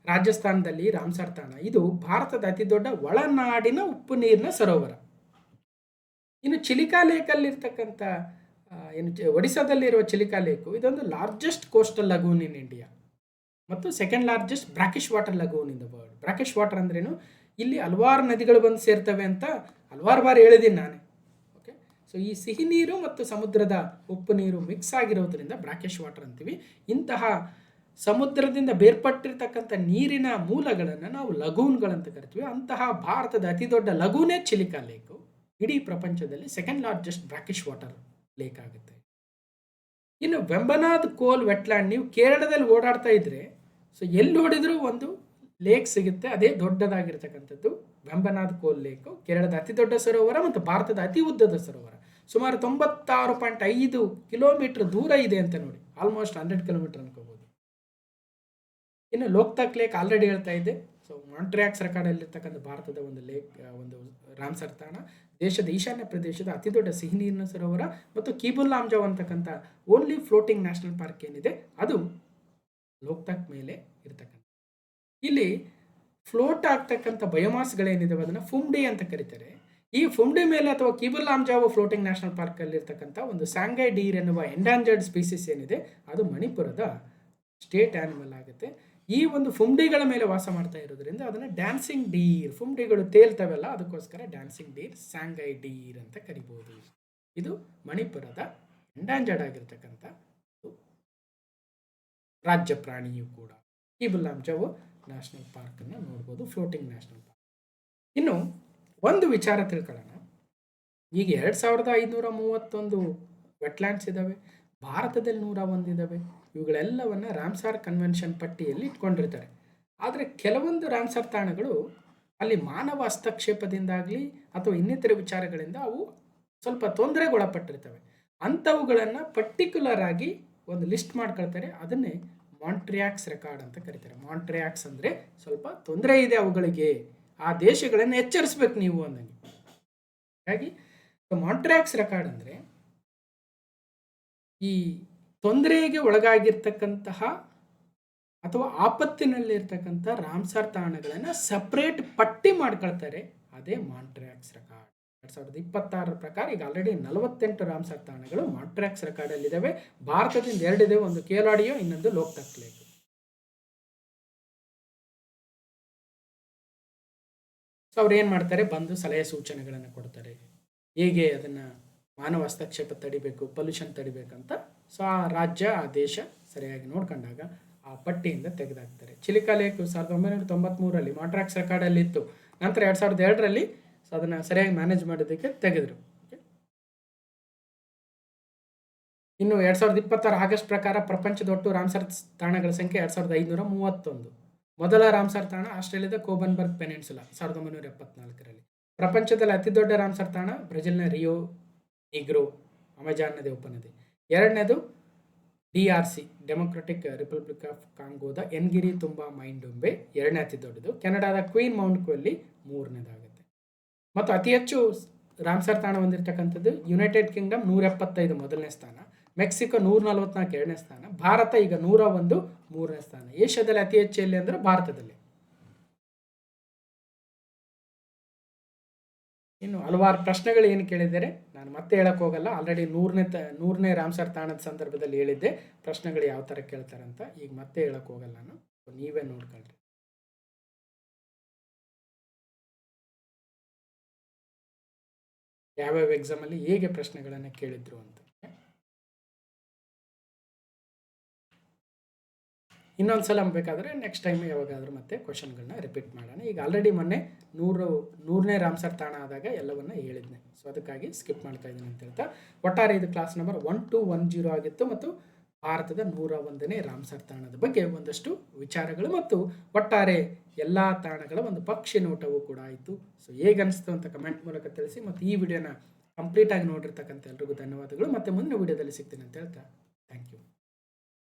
ರಾಜಸ್ಥಾನದಲ್ಲಿ ರಾಮ್ಸರ್ ತಾಣ, ಇದು ಭಾರತದ ಅತಿ ದೊಡ್ಡ ಒಳನಾಡಿನ ಉಪ್ಪು ನೀರಿನ ಸರೋವರ. ಇನ್ನು ಚಿಲಿಕಾ ಲೇಕಲ್ಲಿರ್ತಕ್ಕಂಥ ಏನು ಒಡಿಸ್ಸಾದಲ್ಲಿರುವ ಚಿಲಿಕಾ ಲೇಕು ಇದೊಂದು largest coastal lagoon in India ಮತ್ತು second largest brackish water lagoon in the world. Brackish water ಅಂದ್ರೇನು, ಇಲ್ಲಿ ಹಲವಾರು ನದಿಗಳು ಬಂದು ಸೇರ್ತವೆ ಅಂತ ಹಲವಾರು ಬಾರಿ ಹೇಳಿದ್ದೀನಿ ನಾನೇ. ಓಕೆ, ಸೊ ಈ ಸಿಹಿ ನೀರು ಮತ್ತು ಸಮುದ್ರದ ಉಪ್ಪು ನೀರು ಮಿಕ್ಸ್ ಆಗಿರೋದ್ರಿಂದ ಬ್ರಾಕಿಶ್ ವಾಟರ್ ಅಂತೀವಿ. ಇಂತಹ ಸಮುದ್ರದಿಂದ ಬೇರ್ಪಟ್ಟಿರ್ತಕ್ಕಂಥ ನೀರಿನ ಮೂಲಗಳನ್ನು ನಾವು ಲಗೂನ್ಗಳಂತ ಕರಿತೀವಿ. ಅಂತಹ ಭಾರತದ ಅತಿ ದೊಡ್ಡ ಲಗೂನೇ ಚಿಲಿಕಾ ಲೇಕು. ಇಡೀ ಪ್ರಪಂಚದಲ್ಲಿ second largest brackish water lake ಆಗುತ್ತೆ. ಇನ್ನು ವೆಂಬನಾದ್ ಕೋಲ್ ವೆಟ್ಲ್ಯಾಂಡ್, ನೀವು ಕೇರಳದಲ್ಲಿ ಓಡಾಡ್ತಾ ಇದ್ರೆ ಸೊ ಎಲ್ಲಿ ನೋಡಿದ್ರೂ ಒಂದು ಲೇಕ್ ಸಿಗುತ್ತೆ. ಅದೇ ದೊಡ್ಡದಾಗಿರ್ತಕ್ಕಂಥದ್ದು ವೆಂಬನಾದ್ ಕೋಲ್ ಲೇಕು, ಕೇರಳದ ಅತಿ ದೊಡ್ಡ ಸರೋವರ ಮತ್ತು ಭಾರತದ ಅತಿ ಉದ್ದದ ಸರೋವರ. ಸುಮಾರು 96.5 ಕಿಲೋಮೀಟರ್ ದೂರ ಇದೆ ಅಂತ ನೋಡಿ, ಆಲ್ಮೋಸ್ಟ್ 100 ಕಿಲೋಮೀಟರ್ ಅನ್ಕೋಬಹುದು. ಇನ್ನು ಲೋಕ್ತಾಕ್ ಲೇಕ್ ಆಲ್ರೆಡಿ ಹೇಳ್ತಾ ಇದ್ದೆ. ಸೊ ಮಾಂಟ್ರಿಯಾಕ್ಸ್ ರೆಕಾರ್ಡಲ್ಲಿರ್ತಕ್ಕಂಥ ಭಾರತದ ಒಂದು ಲೇಕ್, ಒಂದು ರಾಮ್ಸರ್ ತಾಣ, ದೇಶದ ಈಶಾನ್ಯ ಪ್ರದೇಶದ ಅತಿ ದೊಡ್ಡ ಸಿಹಿ ನೀರಿನ ಸರೋವರ ಮತ್ತು ಕೀಬುಲ್ ಲಾಮ್ಜಾವ್ ಅಂತಕ್ಕಂಥ ಓನ್ಲಿ ಫ್ಲೋಟಿಂಗ್ ನ್ಯಾಷನಲ್ ಪಾರ್ಕ್ ಏನಿದೆ ಅದು ಲೋಕ್ತಾಕ್ ಮೇಲೆ ಇರ್ತಕ್ಕಂಥ. ಇಲ್ಲಿ ಫ್ಲೋಟ್ ಆಗ್ತಕ್ಕಂಥ ಬಯೋಮಾಸ್ಗಳೇನಿದೆ ಅದನ್ನು ಫುಮ್ಡಿ ಅಂತ ಕರೀತಾರೆ. ಈ ಫುಮ್ಡಿ ಮೇಲೆ ಅಥವಾ ಕೀಬುಲ್ ಲಾಮ್ಜಾವ್ ಫ್ಲೋಟಿಂಗ್ ನ್ಯಾಷನಲ್ ಪಾರ್ಕ್ ಅಲ್ಲಿ ಇರ್ತಕ್ಕಂಥ ಒಂದು ಸಾಂಗೈ ಡೀರ್ ಎನ್ನುವ ಎಂಡಾಂಜರ್ಡ್ ಸ್ಪೀಸೀಸ್ ಏನಿದೆ ಅದು ಮಣಿಪುರದ ಸ್ಟೇಟ್ ಆನಿಮಲ್ ಆಗುತ್ತೆ. ಈ ಒಂದು ಫುಮ್ಡಿಗಳ ಮೇಲೆ ವಾಸ ಮಾಡ್ತಾ ಇರೋದ್ರಿಂದ ಅದನ್ನು ಡ್ಯಾನ್ಸಿಂಗ್ ಡೀರ್, ಫುಮ್ಡಿಗಳು ತೇಲ್ತವೆಲ್ಲ ಅದಕ್ಕೋಸ್ಕರ ಡ್ಯಾನ್ಸಿಂಗ್ ಡೀರ್, ಸಾಂಗೈ ಡೀರ್ ಅಂತ ಕರಿಬೋದು. ಇದು ಮಣಿಪುರದ ಎಂಡಾಂಜರ್ಡ್ ಆಗಿರ್ತಕ್ಕಂಥ ರಾಜ್ಯ ಪ್ರಾಣಿಯೂ ಕೂಡ. ಕೀಬುಲ್ ಲಾಮ್ಜಾವ್ ನ್ಯಾಷನಲ್ ಪಾರ್ಕನ್ನು ನೋಡ್ಬೋದು, ಫ್ಲೋಟಿಂಗ್ ನ್ಯಾಷನಲ್ ಪಾರ್ಕ್. ಇನ್ನು ಒಂದು ವಿಚಾರ ತಿಳ್ಕೊಳ್ಳೋಣ. ಈಗ 2531 ವೆಟ್ಲ್ಯಾಂಡ್ಸ್ ಇದ್ದಾವೆ, ಭಾರತದಲ್ಲಿ 101 ಇದ್ದಾವೆ. ಇವುಗಳೆಲ್ಲವನ್ನು ರಾಮ್ಸಾರ್ ಕನ್ವೆನ್ಷನ್ ಪಟ್ಟಿಯಲ್ಲಿ ಇಟ್ಕೊಂಡಿರ್ತಾರೆ. ಆದರೆ ಕೆಲವೊಂದು ರಾಮ್ಸಾರ್ ತಾಣಗಳು ಅಲ್ಲಿ ಮಾನವ ಹಸ್ತಕ್ಷೇಪದಿಂದಾಗಲಿ ಅಥವಾ ಇನ್ನಿತರ ವಿಚಾರಗಳಿಂದ ಅವು ಸ್ವಲ್ಪ ತೊಂದರೆಗೊಳಪಟ್ಟಿರ್ತವೆ. ಅಂಥವುಗಳನ್ನು ಪರ್ಟಿಕ್ಯುಲರ್ ಆಗಿ ಒಂದು ಲಿಸ್ಟ್ ಮಾಡ್ಕೊಳ್ತಾರೆ. ಅದನ್ನೇ ಮಾಂಟ್ರಿಯಾಕ್ಸ್ ರೆಕಾರ್ಡ್ ಅಂತ ಕರೀತಾರೆ. ಮಾಂಟ್ರಿಯಾಕ್ಸ್ ಅಂದರೆ ಸ್ವಲ್ಪ ತೊಂದರೆ ಇದೆ ಅವುಗಳಿಗೆ, ಆ ದೇಶಗಳನ್ನು ಎಚ್ಚರಿಸ್ಬೇಕು ನೀವು ಅಂದಂಗೆ. ಹಾಗಾಗಿ ಮಾಂಟ್ರಿಯಾಕ್ಸ್ ರೆಕಾರ್ಡ್ ಅಂದರೆ ಈ ತೊಂದರೆಗೆ ಒಳಗಾಗಿರ್ತಕ್ಕಂತಹ ಅಥವಾ ಆಪತ್ತಿನಲ್ಲಿರ್ತಕ್ಕಂಥ ರಾಮ್ಸಾರ್ ತಾಣಗಳನ್ನು ಸಪ್ರೇಟ್ ಪಟ್ಟಿ ಮಾಡ್ಕೊಳ್ತಾರೆ. ಅದೇ ಮಾಂಟ್ರಿಯಾಕ್ಸ್ ರೆಕಾರ್ಡ್. 2026 ಪ್ರಕಾರ ಈಗ ಆಲ್ರೆಡಿ 48 ರಾಮ್ಸಾರ್ ತಾಣಗಳು ಮಾಂಟ್ರಿಯಾಕ್ಸ್ ರೆಕಾರ್ಡಲ್ಲಿದ್ದಾವೆ. ಭಾರತದಿಂದ 2 ಇದೆ, ಒಂದು ಕೇಲಾಡಿಯೋ, ಇನ್ನೊಂದು ಲೋಕ್ತಾಕ್ ಲೇಕ್. ಸೊ ಅವ್ರು ಏನು ಮಾಡ್ತಾರೆ, ಬಂದು ಸಲಹೆ ಸೂಚನೆಗಳನ್ನು ಕೊಡ್ತಾರೆ, ಹೇಗೆ ಅದನ್ನು ಮಾನವ ಹಸ್ತಕ್ಷೇಪ ತಡಿಬೇಕು, ಪೊಲ್ಯೂಷನ್ ತಡಿಬೇಕಂತ. ಸೊ ಆ ರಾಜ್ಯ, ಆ ದೇಶ ಸರಿಯಾಗಿ ನೋಡ್ಕೊಂಡಾಗ ಆ ಪಟ್ಟಿಯಿಂದ ತೆಗೆದಾಕ್ತಾರೆ. ಚಿಲಿಕಾ ಲೇಕ್ 1993ರಲ್ಲಿ ಮಾಂಟ್ರಿಯಾಕ್ಸ್ ರೆಕಾರ್ಡಲ್ಲಿತ್ತು. ನಂತರ 2002ರಲ್ಲಿ ಸೊ ಅದನ್ನು ಸರಿಯಾಗಿ ಮ್ಯಾನೇಜ್ ಮಾಡೋದಕ್ಕೆ ತೆಗೆದರು. ಇನ್ನು 2026 ಆಗಸ್ಟ್ ಪ್ರಕಾರ ಪ್ರಪಂಚದ ಒಟ್ಟು ರಾಮ್ಸರ್ ತಾಣಗಳ ಸಂಖ್ಯೆ 2531. ಮೊದಲ ರಾಮ್ಸರ್ ತಾಣ ಆಸ್ಟ್ರೇಲಿಯಾದ ಕೋಬನ್ಬರ್ಗ್ ಪೆನಿನ್ಸುಲಾ 1974ರಲ್ಲಿ. ಪ್ರಪಂಚದಲ್ಲಿ ಅತಿ ದೊಡ್ಡ ರಾಮ್ಸರ್ ತಾಣ ಬ್ರೆಜಿಲ್ನ ರಿಯೋ ನಿಗ್ರೋ ಅಮೆಜಾನ್ ನದಿ ಉಪನದಿ. ಎರಡನೇದು DRC ಡೆಮೊಕ್ರೆಟಿಕ್ ರಿಪಬ್ಲಿಕ್ ಆಫ್ ಕಾಂಗೋದ ಎನ್ಗಿರಿ ತುಂಬಾ ಮೈಂಡುಂಬೆ ಎರಡನೇ ಅತಿ ದೊಡ್ಡದು. ಕೆನಡಾದ ಕ್ವೀನ್ ಮೌಂಟ್ ಕೊಲ್ಲಿ ಮೂರನೇದಾಗುತ್ತೆ. ಮತ್ತು ಅತಿ ಹೆಚ್ಚು ರಾಮ್ಸರ್ ತಾಣ ಹೊಂದಿರತಕ್ಕಂಥದ್ದು ಯುನೈಟೆಡ್ ಕಿಂಗ್ಡಮ್ 175 ಮೊದಲನೇ ಸ್ಥಾನ, ಮೆಕ್ಸಿಕೋ 144 ಎರಡನೇ ಸ್ಥಾನ, ಭಾರತ ಈಗ 101 ಮೂರನೇ ಸ್ಥಾನ. ಏಷ್ಯಾದಲ್ಲಿ ಅತಿ ಹೆಚ್ಚು ಎಲ್ಲಿ ಅಂದರೆ ಭಾರತದಲ್ಲಿ. ಇನ್ನು ಹಲವಾರು ಪ್ರಶ್ನೆಗಳು ಏನು ಕೇಳಿದ್ದಾರೆ ನಾನು ಮತ್ತೆ ಹೇಳಕ್ಕೆ ಹೋಗಲ್ಲ. ಆಲ್ರೆಡಿ ನೂರನೇ ರಾಮ್ಸರ್ ತಾಣದ ಸಂದರ್ಭದಲ್ಲಿ ಹೇಳಿದ್ದೆ ಪ್ರಶ್ನೆಗಳು ಯಾವ ಥರ ಕೇಳ್ತಾರೆ ಅಂತ. ಈಗ ಮತ್ತೆ ಹೇಳಕ್ಕೆ ಹೋಗಲ್ಲ ನಾನು, ನೀವೇ ನೋಡ್ಕೊಳ್ರಿ. ಯಾವ್ಯಾವ ಎಕ್ಸಾಮಲ್ಲಿ ಹೇಗೆ ಪ್ರಶ್ನೆಗಳನ್ನು ಕೇಳಿದ್ರು ಅಂತ. ಇನ್ನೊಂದು ಸಲ ಬೇಕಾದರೆ ನೆಕ್ಸ್ಟ್ ಟೈಮ್ ಯಾವಾಗಾದರೂ ಮತ್ತೆ ಕ್ವಶನ್ಗಳನ್ನ ರಿಪೀಟ್ ಮಾಡೋಣ. ಈಗ ಆಲ್ರೆಡಿ ಮೊನ್ನೆ 100ನೇ ರಾಮ್ಸರ್ ತಾಣ ಆದಾಗ ಎಲ್ಲವನ್ನ ಹೇಳಿದ್ನೆ, ಸೊ ಅದಕ್ಕಾಗಿ ಸ್ಕಿಪ್ ಮಾಡ್ತಾ ಇದ್ದೀನಿ ಅಂತ ಹೇಳ್ತಾ, ಒಟ್ಟಾರೆ ಇದು ಕ್ಲಾಸ್ ನಂಬರ್ 1210 ಆಗಿತ್ತು ಮತ್ತು ಭಾರತದ 101ನೇ ರಾಮ್ಸರ್ ತಾಣದ ಬಗ್ಗೆ ಒಂದಷ್ಟು ವಿಚಾರಗಳು ಮತ್ತು ಒಟ್ಟಾರೆ ಎಲ್ಲ ತಾಣಗಳ ಒಂದು ಪಕ್ಷಿ ನೋಟವೂ ಕೂಡ ಆಯಿತು. ಸೊ ಹೇಗೆ ಅನಿಸ್ತು ಅಂತ ಕಮೆಂಟ್ ಮೂಲಕ ತಿಳಿಸಿ. ಮತ್ತು ಈ ವಿಡಿಯೋನ ಕಂಪ್ಲೀಟಾಗಿ ನೋಡಿರ್ತಕ್ಕಂಥ ಎಲ್ರಿಗೂ ಧನ್ಯವಾದಗಳು. ಮತ್ತು ಮುಂದಿನ ವಿಡಿಯೋದಲ್ಲಿ ಸಿಗ್ತೀನಿ ಅಂತ ಹೇಳ್ತಾ ಥ್ಯಾಂಕ್ ಯು.